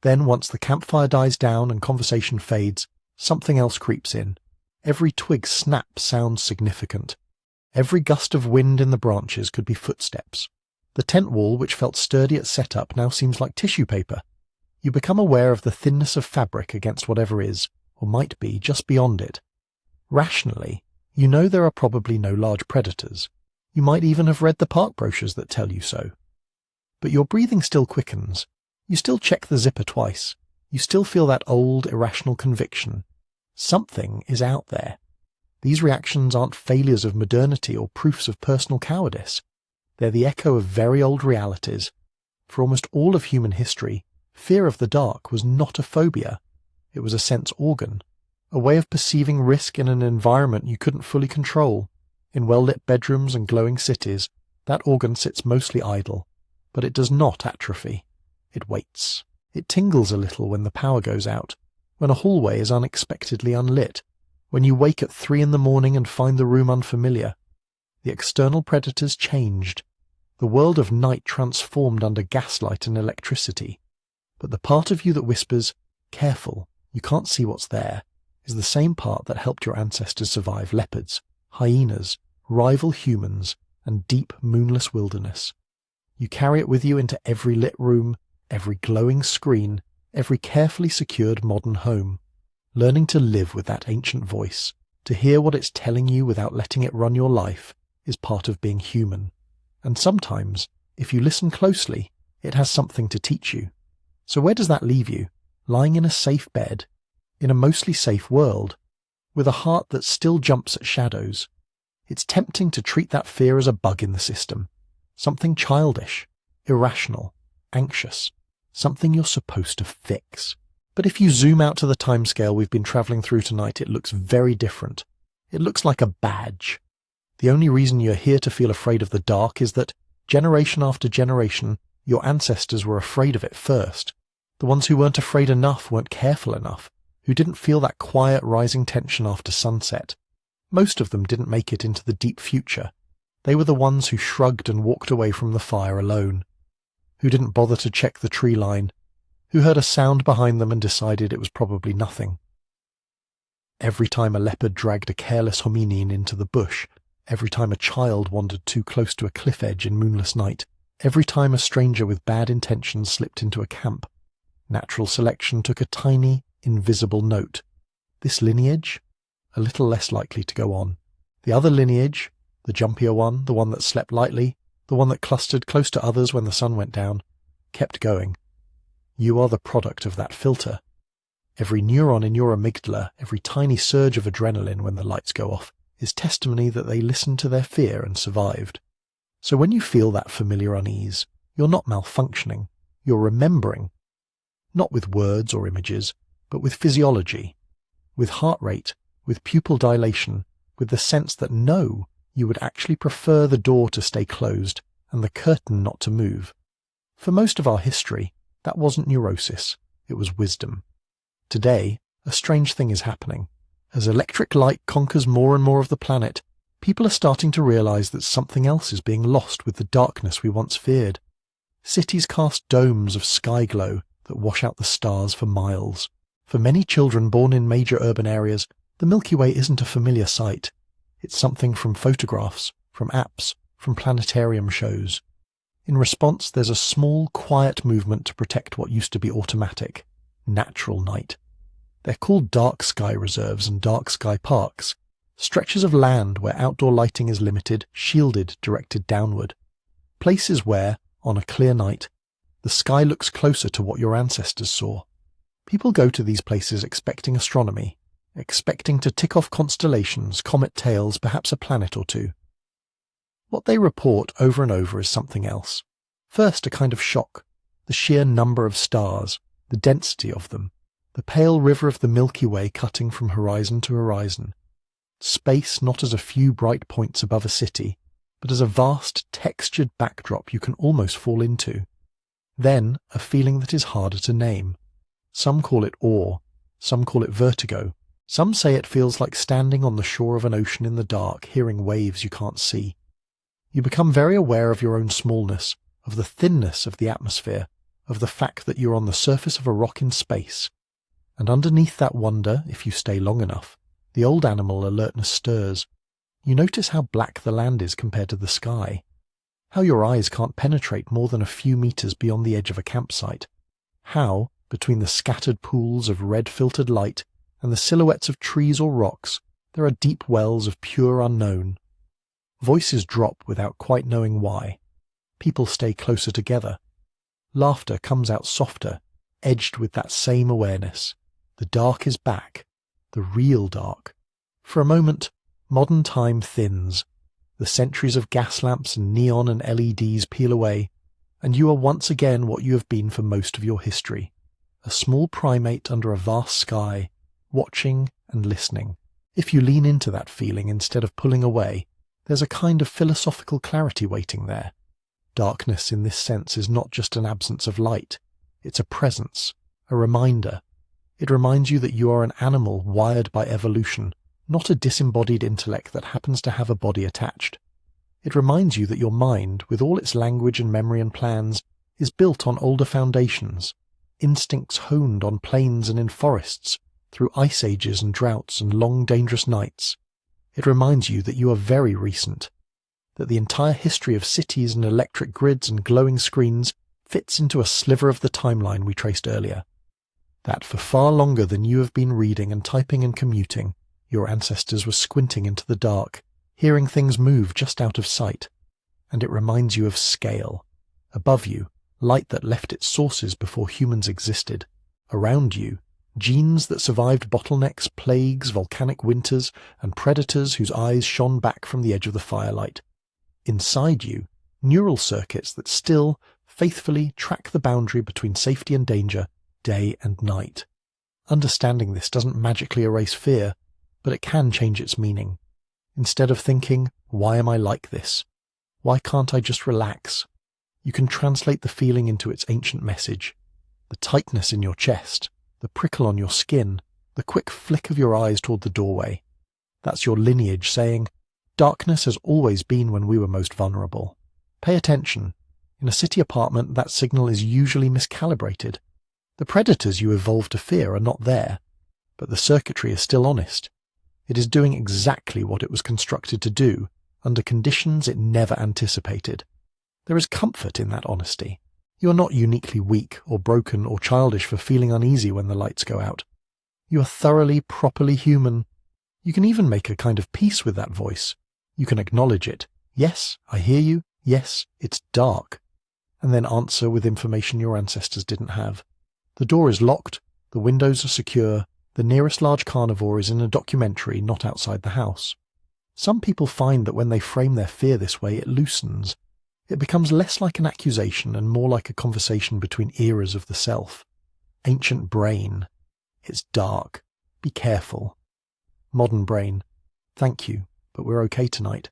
Then, once the campfire dies down and conversation fades, something else creeps in. Every twig snap sounds significant. Every gust of wind in the branches could be footsteps. The tent wall, which felt sturdy at setup, now seems like tissue paper. You become aware of the thinness of fabric against whatever is, or might be, just beyond it. Rationally, you know there are probably no large predators. You might even have read the park brochures that tell you so. But your breathing still quickens. You still check the zipper twice. You still feel that old, irrational conviction. Something is out there. These reactions aren't failures of modernity or proofs of personal cowardice. They're the echo of very old realities. For almost all of human history, fear of the dark was not a phobia. It was a sense organ, a way of perceiving risk in an environment you couldn't fully control. In well-lit bedrooms and glowing cities, that organ sits mostly idle, but it does not atrophy. It waits. It tingles a little when the power goes out, when a hallway is unexpectedly unlit, when you wake at 3 in the morning and find the room unfamiliar. The external predators changed. The world of night transformed under gaslight and electricity. But the part of you that whispers, "Careful, you can't see what's there," is the same part that helped your ancestors survive leopards, hyenas, rival humans, and deep moonless wilderness. You carry it with you into every lit room, every glowing screen, every carefully secured modern home. Learning to live with that ancient voice, to hear what it's telling you without letting it run your life, is part of being human. And sometimes, if you listen closely, it has something to teach you. So where does that leave you? Lying in a safe bed, in a mostly safe world, with a heart that still jumps at shadows. It's tempting to treat that fear as a bug in the system, something childish, irrational, anxious, something you're supposed to fix. But if you zoom out to the timescale we've been travelling through tonight, it looks very different. It looks like a badge. The only reason you're here to feel afraid of the dark is that, generation after generation, your ancestors were afraid of it first. The ones who weren't afraid enough weren't careful enough, who didn't feel that quiet rising tension after sunset. Most of them didn't make it into the deep future. They were the ones who shrugged and walked away from the fire alone, who didn't bother to check the tree line, who heard a sound behind them and decided it was probably nothing. Every time a leopard dragged a careless hominin into the bush, every time a child wandered too close to a cliff edge in moonless night, every time a stranger with bad intentions slipped into a camp, natural selection took a tiny, invisible note. This lineage, a little less likely to go on. The other lineage, the jumpier one, the one that slept lightly, the one that clustered close to others when the sun went down, kept going. You are the product of that filter. Every neuron in your amygdala, every tiny surge of adrenaline when the lights go off, is testimony that they listened to their fear and survived. So when you feel that familiar unease, you're not malfunctioning, you're remembering. Not with words or images, but with physiology, with heart rate, with pupil dilation, with the sense that no, you would actually prefer the door to stay closed and the curtain not to move. For most of our history, that wasn't neurosis, it was wisdom. Today, a strange thing is happening. As electric light conquers more and more of the planet, people are starting to realize that something else is being lost with the darkness we once feared. Cities cast domes of sky glow that wash out the stars for miles. For many children born in major urban areas, the Milky Way isn't a familiar sight. It's something from photographs, from apps, from planetarium shows. In response, there's a small, quiet movement to protect what used to be automatic, natural night. They're called dark sky reserves and dark sky parks, stretches of land where outdoor lighting is limited, shielded, directed downward. Places where, on a clear night, the sky looks closer to what your ancestors saw. People go to these places expecting astronomy, expecting to tick off constellations, comet tails, perhaps a planet or two. What they report over and over is something else. First, a kind of shock, the sheer number of stars, the density of them. the pale river of the Milky Way cutting from horizon to horizon. Space not as a few bright points above a city, but as a vast textured backdrop you can almost fall into. Then a feeling that is harder to name. Some call it awe, some call it vertigo, some say it feels like standing on the shore of an ocean in the dark, hearing waves you can't see. You become very aware of your own smallness, of the thinness of the atmosphere, of the fact that you're on the surface of a rock in space. And underneath that wonder, if you stay long enough, the old animal alertness stirs. You notice how black the land is compared to the sky, how your eyes can't penetrate more than a few meters beyond the edge of a campsite, how, between the scattered pools of red-filtered light and the silhouettes of trees or rocks, there are deep wells of pure unknown. Voices drop without quite knowing why. People stay closer together. Laughter comes out softer, edged with that same awareness. The dark is back, the real dark. For a moment, modern time thins. The centuries of gas lamps and neon and LEDs peel away, and you are once again what you have been for most of your history, a small primate under a vast sky, watching and listening. If you lean into that feeling instead of pulling away, there's a kind of philosophical clarity waiting there. Darkness in this sense is not just an absence of light, it's a presence, a reminder. It reminds you that you are an animal wired by evolution, not a disembodied intellect that happens to have a body attached. It reminds you that your mind, with all its language and memory and plans, is built on older foundations, instincts honed on plains and in forests, through ice ages and droughts and long dangerous nights. It reminds you that you are very recent, that the entire history of cities and electric grids and glowing screens fits into a sliver of the timeline we traced earlier. That for far longer than you have been reading and typing and commuting, your ancestors were squinting into the dark, hearing things move just out of sight. And it reminds you of scale. Above you, light that left its sources before humans existed. Around you, genes that survived bottlenecks, plagues, volcanic winters, and predators whose eyes shone back from the edge of the firelight. Inside you, neural circuits that still, faithfully track the boundary between safety and danger, day and night. Understanding this doesn't magically erase fear, but it can change its meaning. Instead of thinking, why am I like this? Why can't I just relax? You can translate the feeling into its ancient message. The tightness in your chest, the prickle on your skin, the quick flick of your eyes toward the doorway. That's your lineage saying, darkness has always been when we were most vulnerable. Pay attention. In a city apartment, that signal is usually miscalibrated. The predators you evolved to fear are not there, but the circuitry is still honest. It is doing exactly what it was constructed to do, under conditions it never anticipated. There is comfort in that honesty. You are not uniquely weak or broken or childish for feeling uneasy when the lights go out. You are thoroughly, properly human. You can even make a kind of peace with that voice. You can acknowledge it. Yes, I hear you. Yes, it's dark. And then answer with information your ancestors didn't have. The door is locked. The windows are secure. The nearest large carnivore is in a documentary, not outside the house. Some people find that when they frame their fear this way, it loosens. It becomes less like an accusation and more like a conversation between eras of the self. Ancient brain. It's dark. Be careful. Modern brain. Thank you, but we're okay tonight.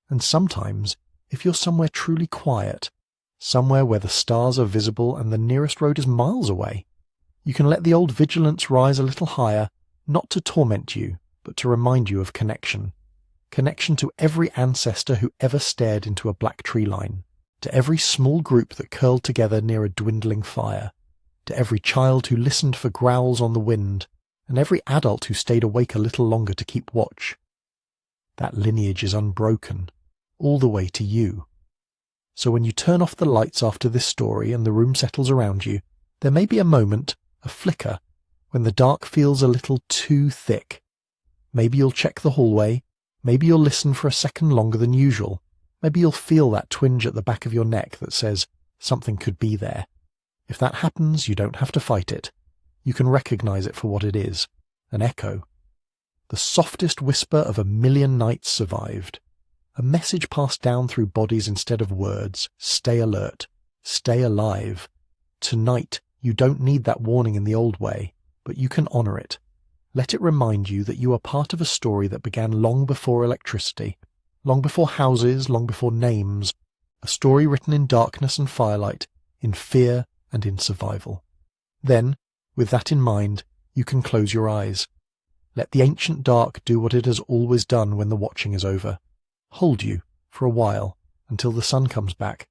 And sometimes, if you're somewhere truly quiet, somewhere where the stars are visible and the nearest road is miles away, you can let the old vigilance rise a little higher, not to torment you, but to remind you of connection. Connection to every ancestor who ever stared into a black tree line, to every small group that curled together near a dwindling fire, to every child who listened for growls on the wind, and every adult who stayed awake a little longer to keep watch. That lineage is unbroken, all the way to you. So when you turn off the lights after this story and the room settles around you, there may be a moment, a flicker, when the dark feels a little too thick. Maybe you'll check the hallway, maybe you'll listen for a second longer than usual, maybe you'll feel that twinge at the back of your neck that says something could be there. If that happens, you don't have to fight it. You can recognize it for what it is, an echo. The softest whisper of 1,000,000 nights survived. A message passed down through bodies instead of words. Stay alert. Stay alive. Tonight, you don't need that warning in the old way. but you can honour it. Let it remind you that you are part of a story that began long before electricity, long before houses, long before names, a story written in darkness and firelight, in fear and in survival. Then, with that in mind, you can close your eyes. Let the ancient dark do what it has always done when the watching is over. Hold you, for a while, until the sun comes back.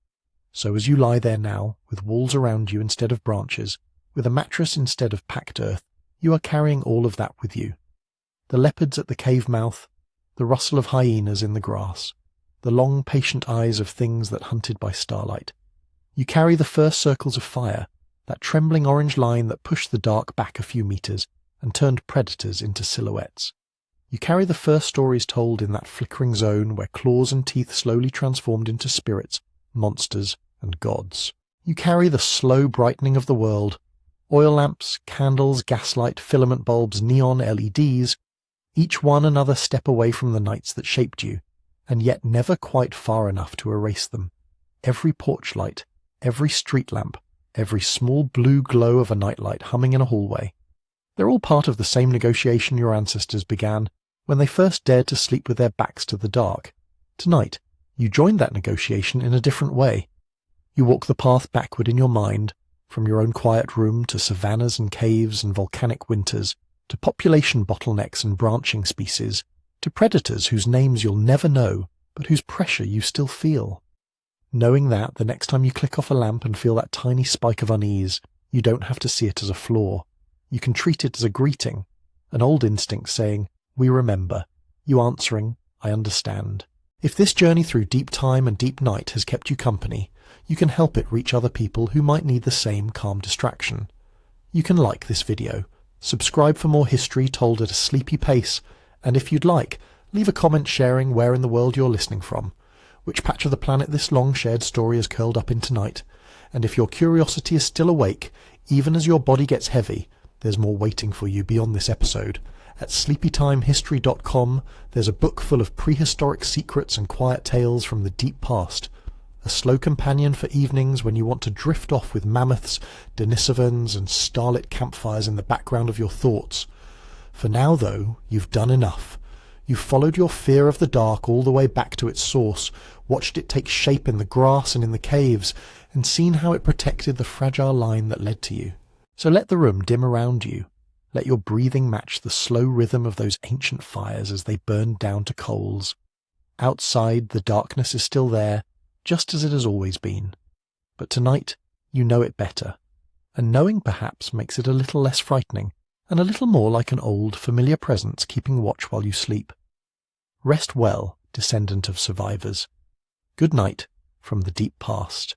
So as you lie there now, with walls around you instead of branches, with a mattress instead of packed earth, you are carrying all of that with you. The leopards at the cave mouth, the rustle of hyenas in the grass, the long patient eyes of things that hunted by starlight. You carry the first circles of fire, that trembling orange line that pushed the dark back a few meters and turned predators into silhouettes. You carry the first stories told in that flickering zone where claws and teeth slowly transformed into spirits, monsters, and gods. You carry the slow brightening of the world, oil lamps, candles, gaslight, filament bulbs, neon LEDs, each one another step away from the nights that shaped you, and yet never quite far enough to erase them. Every porch light, every street lamp, every small blue glow of a nightlight humming in a hallway. They're all part of the same negotiation your ancestors began when they first dared to sleep with their backs to the dark. Tonight, you joined that negotiation in a different way. You walk the path backward in your mind, from your own quiet room to savannas and caves and volcanic winters, to population bottlenecks and branching species, to predators whose names you'll never know, but whose pressure you still feel. Knowing that the next time you click off a lamp and feel that tiny spike of unease, you don't have to see it as a flaw. You can treat it as a greeting, an old instinct saying, "We remember," you answering, "I understand." If this journey through deep time and deep night has kept you company, you can help it reach other people who might need the same calm distraction. You can like this video, subscribe for more history told at a sleepy pace, and if you'd like, leave a comment sharing where in the world you're listening from, which patch of the planet this long shared story is curled up in tonight, and if your curiosity is still awake, even as your body gets heavy, there's more waiting for you beyond this episode. At sleepytimehistory.com, there's a book full of prehistoric secrets and quiet tales from the deep past, a slow companion for evenings when you want to drift off with mammoths, denisovans, and starlit campfires in the background of your thoughts. For now, though, you've done enough. You've followed your fear of the dark all the way back to its source, watched it take shape in the grass and in the caves, and seen how it protected the fragile line that led to you. So let the room dim around you. Let your breathing match the slow rhythm of those ancient fires as they burned down to coals. Outside, the darkness is still there, just as it has always been. But tonight, you know it better, and knowing perhaps makes it a little less frightening, and a little more like an old, familiar presence keeping watch while you sleep. Rest well, descendant of survivors. Good night from the deep past.